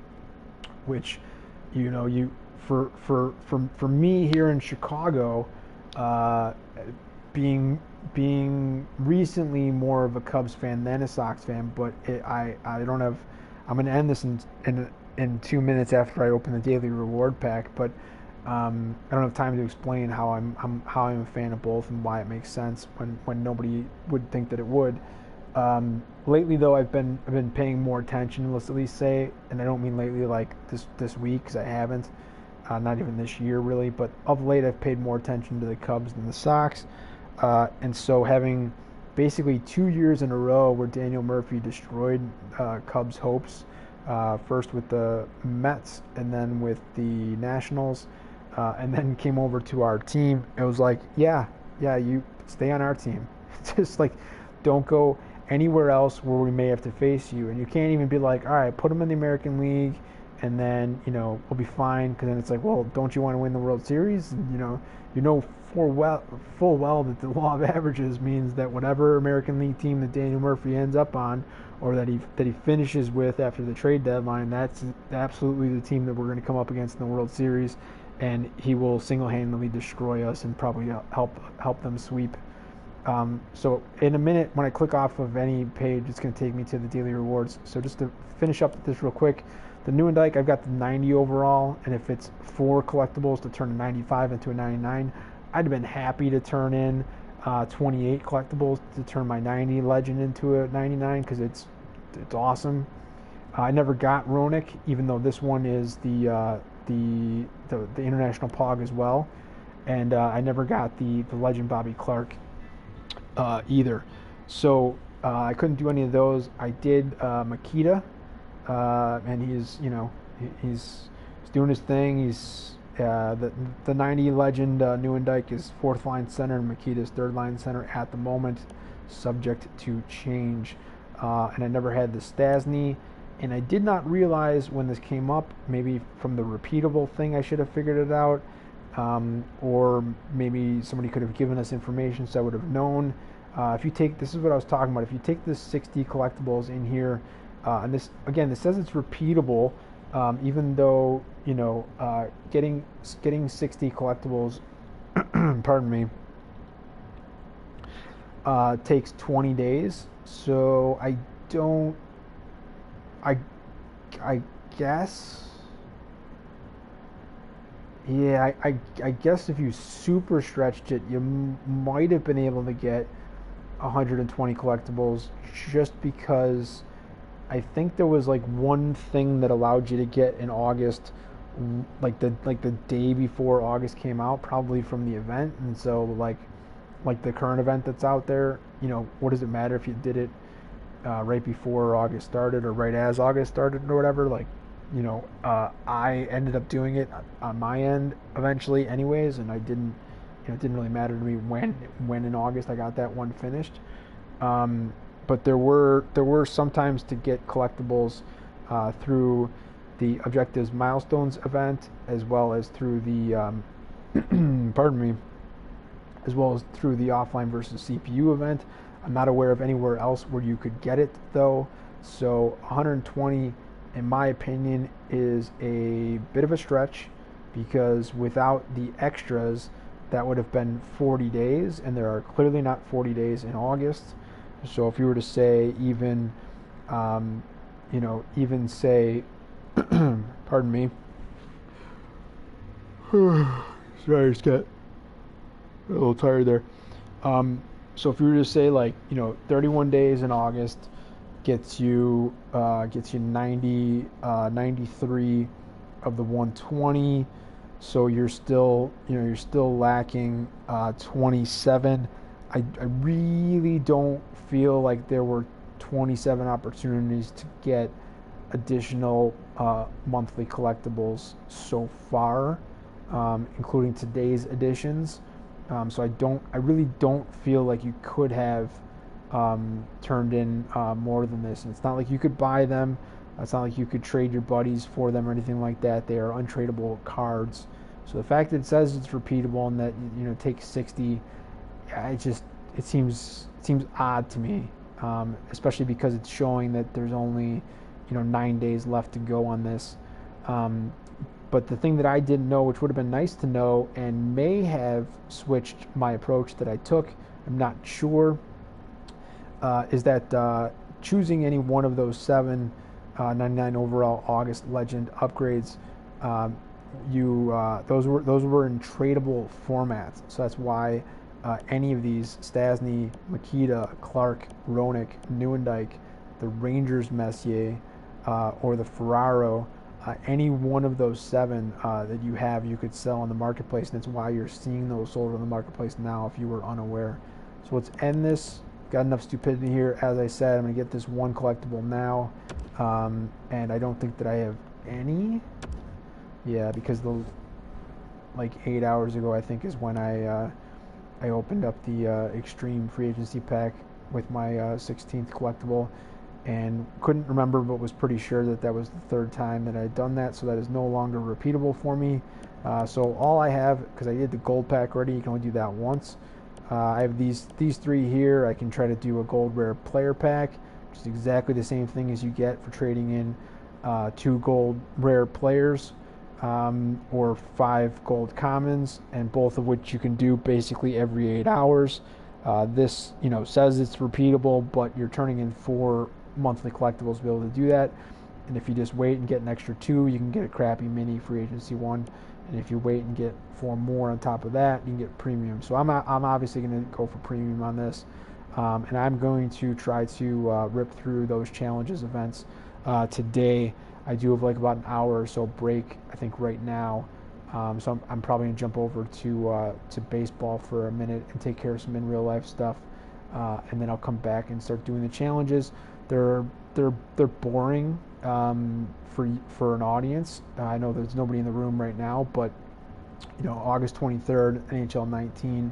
Speaker 1: which for me here in Chicago, being recently more of a Cubs fan than a Sox fan, but I don't have. I'm going to end this in 2 minutes after I open the daily reward pack, but I don't have time to explain how I'm a fan of both and why it makes sense when nobody would think that it would. Lately, though, I've been paying more attention. Let's at least say, and I don't mean lately like this week, because I haven't, not even this year really. But of late, I've paid more attention to the Cubs than the Sox, and so having basically 2 years in a row where Daniel Murphy destroyed Cubs' hopes, first with the Mets and then with the Nationals, and then came over to our team. It was like, yeah, you stay on our team. Just like, don't go anywhere else where we may have to face you. And you can't even be like, all right, put them in the American League, and then we'll be fine. Because then it's like, well, don't you want to win the World Series? And, full well that the law of averages means that whatever American League team that Daniel Murphy ends up on, or that he finishes with after the trade deadline, that's absolutely the team that we're going to come up against in the World Series, and he will single-handedly destroy us and probably help them sweep. So in a minute, when I click off of any page, it's going to take me to the daily rewards. So just to finish up with this real quick, the Newendike, I've got the 90 overall, and if it's 4 collectibles to turn a 95 into a 99, I'd have been happy to turn in 28 collectibles to turn my 90 legend into a 99, because it's awesome. I never got Roenick, even though this one is the international Pog as well, and I never got the legend Bobby Clark either. So I couldn't do any of those. I did Makita, and he's doing his thing. He's the 90 legend Newendike is 4th line center, and Makita's 3rd line center at the moment, subject to change. And I never had the Stasny, and I did not realize when this came up, maybe from the repeatable thing I should have figured it out, or maybe somebody could have given us information so I would have known. If you take, this is what I was talking about, if you take the 60 collectibles in here, and this says it's repeatable, even though getting 60 collectibles pardon me, takes 20 days. So I guess Yeah, I guess if you super stretched it, you might have been able to get 120 collectibles just because I think there was like one thing that allowed you to get in August, like the day before August came out, probably from the event, and so like the current event that's out there, what does it matter if you did it right before August started or right as August started or whatever? Like, I ended up doing it on my end eventually, anyways, and I didn't. It didn't really matter to me when in August I got that one finished. Um, but there were sometimes to get collectibles through the Objectives Milestones event, as well as through the pardon me, as well as through the offline versus CPU event. I'm not aware of anywhere else where you could get it though. So 120, in my opinion, is a bit of a stretch because without the extras, that would have been 40 days, and there are clearly not 40 days in August. So if you were to say um, even say, pardon me, sorry, I just got a little tired there. Um, so if you were to say 31 days in August gets you 90 93 of the 120. So you're still lacking 27. I really don't feel like there were 27 opportunities to get additional monthly collectibles so far, including today's editions. So I really don't feel like you could have turned in more than this. And it's not like you could buy them. It's not like you could trade your buddies for them or anything like that. They are untradeable cards. So the fact that it says it's repeatable and that take 60, it seems odd to me, especially because it's showing that there's only 9 days left to go on this. Um, but the thing that I didn't know, which would have been nice to know, and may have switched my approach that I took, I'm not sure, is that choosing any one of those seven 99 overall August Legend upgrades, um, those were in tradable formats. So that's why any of these Stasny, Makita, Clark, Ronick, Newendike, the Rangers Messier, or the Ferraro, any one of those seven that you have, you could sell on the marketplace, and that's why you're seeing those sold on the marketplace now if you were unaware. So let's end this. Got enough stupidity here. As I said, I'm going to get this one collectible now, and I don't think that I have any. Yeah, because like 8 hours ago, I think, is when I opened up the Extreme Free Agency pack with my 16th collectible, and couldn't remember, but was pretty sure that that was the third time that I had done that, so that is no longer repeatable for me. So all I have, because I did the gold pack already, you can only do that once. I have these three here. I can try to do a gold rare player pack, which is exactly the same thing as you get for trading in 2 gold rare players, or 5 gold commons, and both of which you can do basically every 8 hours. This says it's repeatable, but you're turning in 4 monthly collectibles to be able to do that. And if you just wait and get an extra 2, you can get a crappy mini free agency one. And if you wait and get 4 more on top of that, you can get premium. So I'm obviously going to go for premium on this, and I'm going to try to rip through those challenges events today. I do have like about an hour or so break, I think, right now. So I'm probably gonna jump over to baseball for a minute and take care of some in real life stuff, and then I'll come back and start doing the challenges. They're boring for an audience. I know there's nobody in the room right now, but August 23rd, NHL19.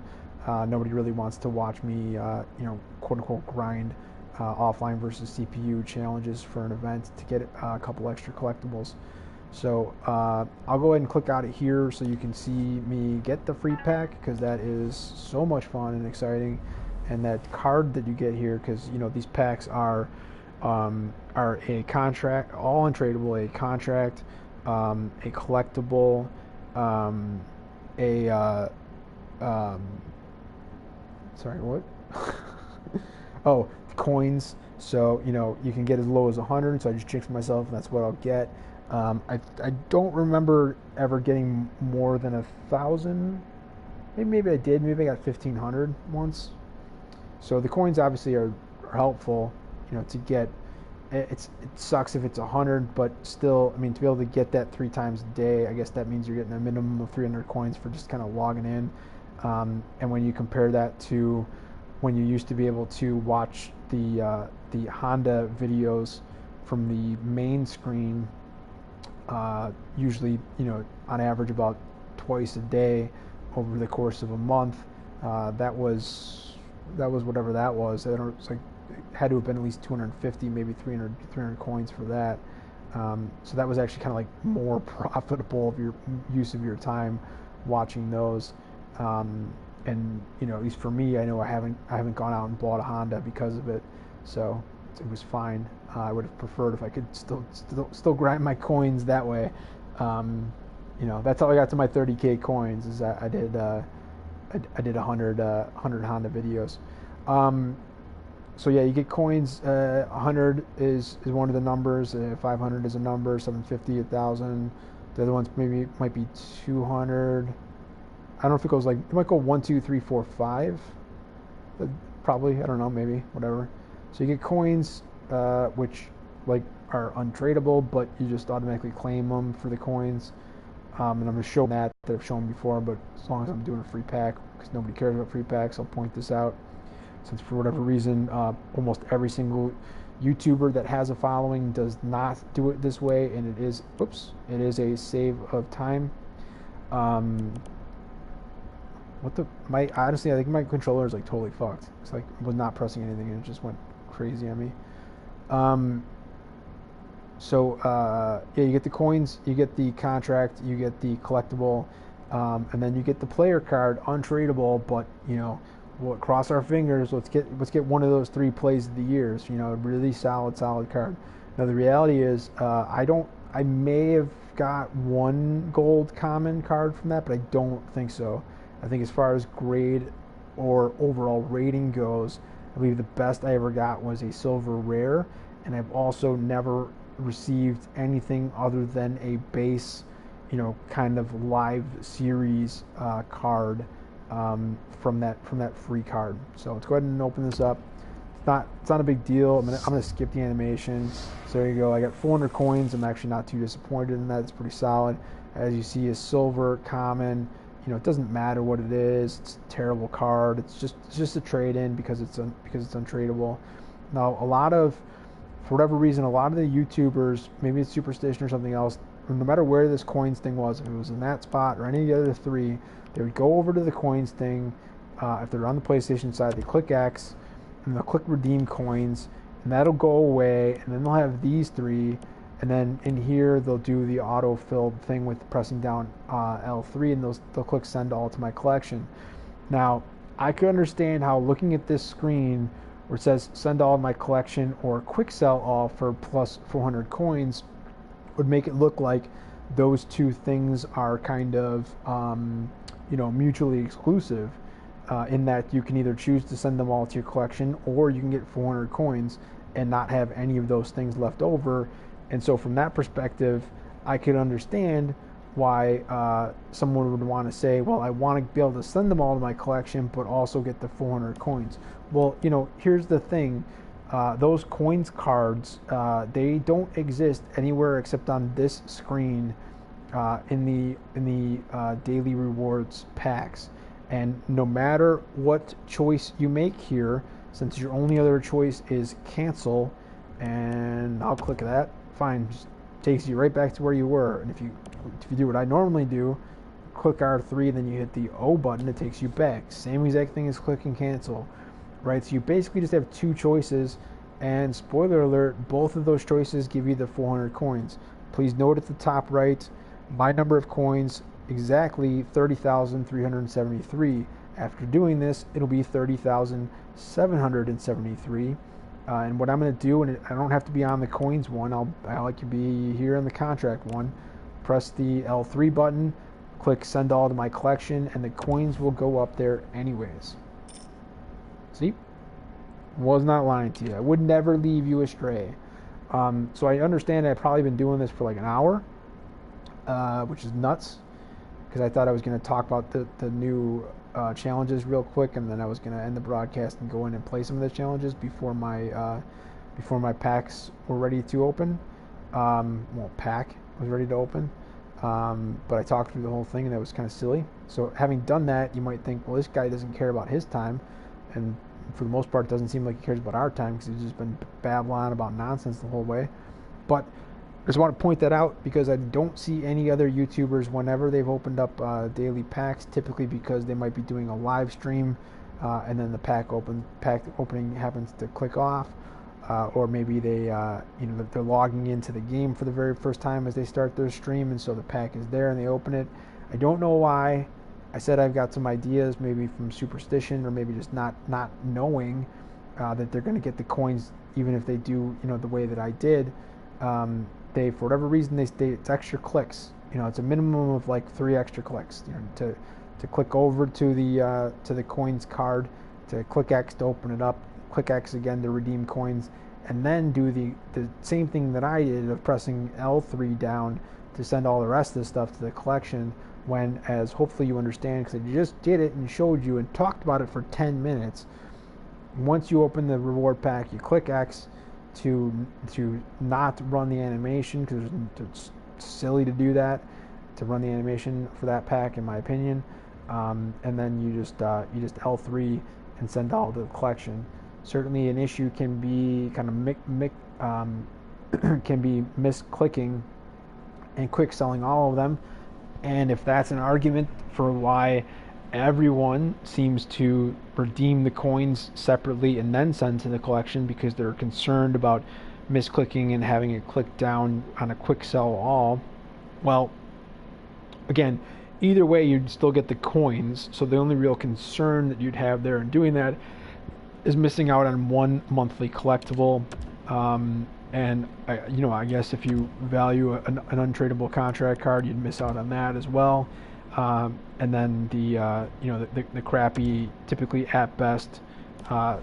Speaker 1: Nobody really wants to watch me, quote unquote, grind offline versus CPU challenges for an event to get a couple extra collectibles. So I'll go ahead and click out of here so you can see me get the free pack, because that is so much fun and exciting. And that card that you get here, because these packs are a contract, all untradeable, a contract, a collectible, a sorry, what? Oh, coins. So, you know, you can get as low as 100, so I just jinxed myself, and that's what I'll get. I don't remember ever getting more than 1,000. Maybe I did. Maybe I got 1,500 once. So the coins obviously are helpful, you know, to get. It sucks if it's 100, but still, I mean, to be able to get that 3 times a day, I guess that means you're getting a minimum of 300 coins for just kind of logging in. And when you compare that to when you used to be able to watch the Honda videos from the main screen, usually, you know, on average about twice a day over the course of a month, that was whatever that was. I don't. It's like it had to have been at least 250, maybe 300 coins for that. So that was actually kind of like more profitable of your use of your time watching those. And you know, at least for me, I know I haven't gone out and bought a Honda because of it. So it was fine. I would have preferred if I could still grind my coins that way. You know, that's how I got to my 30K coins. Is I did 100 Honda videos. So yeah, you get coins. 100 is one of the numbers. 500 is a number. 750, 1,000. The other ones might be 200. I don't know if it goes like, it might go 1, 2, 3, 4, 5. Probably, I don't know, maybe, whatever. So you get coins, which like are untradeable, but you just automatically claim them for the coins. And I'm going to show that I've shown before, but as long as I'm doing a free pack, because nobody cares about free packs, I'll point this out. Since for whatever reason, almost every single YouTuber that has a following does not do it this way, and it is a save of time. Honestly, I think my controller is like totally fucked. It's like I was not pressing anything and it just went crazy on me. Yeah, you get the coins, you get the contract, you get the collectible, and then you get the player card, untradeable. But you know, we'll cross our fingers. Let's get one of those 3 plays of the years. You know, really solid card. Now the reality is, I may have got 1 gold common card from that, but I don't think so. I think as far as grade or overall rating goes, I believe the best I ever got was a silver rare, and I've also never received anything other than a base, you know, kind of live series card from that free card. So let's go ahead and open this up. It's not a big deal. I'm gonna skip the animation. So there you go. I got 400 coins. I'm actually not too disappointed in that. It's pretty solid. As you see, a silver common. You know, it doesn't matter what it is. It's a terrible card. It's just a trade-in because it's untradeable. Now, for whatever reason, a lot of the YouTubers, maybe it's Superstition or something else, no matter where this coins thing was, if it was in that spot or any of the other 3, they would go over to the coins thing. If they're on the PlayStation side, they click X, and they'll click redeem coins, and that'll go away, and then they'll have these 3. And then in here, they'll do the auto-filled thing with pressing down L3, and they'll click send all to my collection. Now, I could understand how looking at this screen where it says send all to my collection or quick sell all for plus 400 coins would make it look like those 2 things are kind of, you know, mutually exclusive, in that you can either choose to send them all to your collection or you can get 400 coins and not have any of those things left over. And so from that perspective, I could understand why someone would want to say, well, I want to be able to send them all to my collection, but also get the 400 coins. Well, you know, here's the thing. Those coins cards, they don't exist anywhere except on this screen in the daily rewards packs. And no matter what choice you make here, since your only other choice is cancel, and I'll click that, fine, just takes you right back to where you were. And if you do what I normally do, click R3, then you hit the O button, it takes you back. Same exact thing as clicking cancel, right? So you basically just have 2 choices, and spoiler alert, both of those choices give you the 400 coins. Please note at the top right, my number of coins, exactly 30,373. After doing this, it'll be 30,773. And what I'm going to do, and I don't have to be on the coins one, I like to be here on the contract one. Press the L3 button, click send all to my collection, and the coins will go up there anyways. See? Was not lying to you. I would never leave you astray. So I understand I've probably been doing this for like an hour, which is nuts, because I thought I was going to talk about the new challenges real quick, and then I was going to end the broadcast and go in and play some of the challenges before my packs were ready to open. Pack was ready to open. But I talked through the whole thing, and that was kind of silly. So having done that, you might think, well, this guy doesn't care about his time, and for the most part, it doesn't seem like he cares about our time because he's just been babbling about nonsense the whole way. But I just want to point that out because I don't see any other YouTubers whenever they've opened up daily packs, typically because they might be doing a live stream, and then the pack opening happens to click off, or maybe they're logging into the game for the very first time as they start their stream, and so the pack is there and they open it. I don't know why. I said I've got some ideas, maybe from superstition or maybe just not knowing that they're going to get the coins, even if they do, the way that I did. They, for whatever reason, it's extra clicks. It's a minimum of like 3 extra clicks. To click over to the coins card, to click X to open it up, click X again to redeem coins, and then do the same thing that I did of pressing L3 down to send all the rest of the stuff to the collection. When, as hopefully you understand, because I just did it and showed you and talked about it for 10 minutes, once you open the reward pack, you click X to not run the animation, because it's silly to do that, to run the animation for that pack, in my opinion. And then you just L3 and send all to the collection. Certainly, an issue can be kind of can be misclicking and quick selling all of them. And if that's an argument for why everyone seems to redeem the coins separately and then send to the collection because they're concerned about misclicking and having it click down on a quick sell all, well, again, either way you'd still get the coins. So the only real concern that you'd have there in doing that is missing out on one monthly collectible. And I guess if you value an untradeable contract card, you'd miss out on that as well. And then the crappy, typically at best,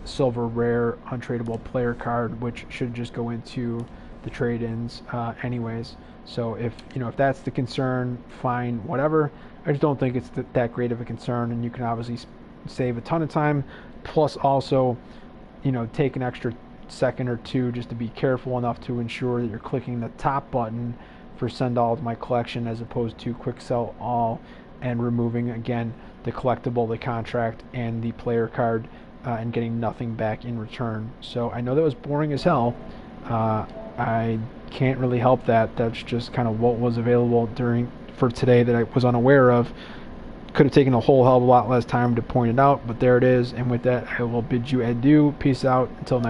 Speaker 1: silver rare untradeable player card, which should just go into the trade-ins anyways. So if that's the concern, fine, whatever. I just don't think it's that great of a concern, and you can obviously save a ton of time. Plus, also, take an extra second or two just to be careful enough to ensure that you're clicking the top button for send all to my collection as opposed to quick sell all, and removing again the collectible, the contract, and the player card, and getting nothing back in return. So I know that was boring as hell. I can't really help that. That's just kind of what was available for today that I was unaware of. Could have taken a whole hell of a lot less time to point it out, but there it is. And with that, I will bid you adieu. Peace out. Until next time.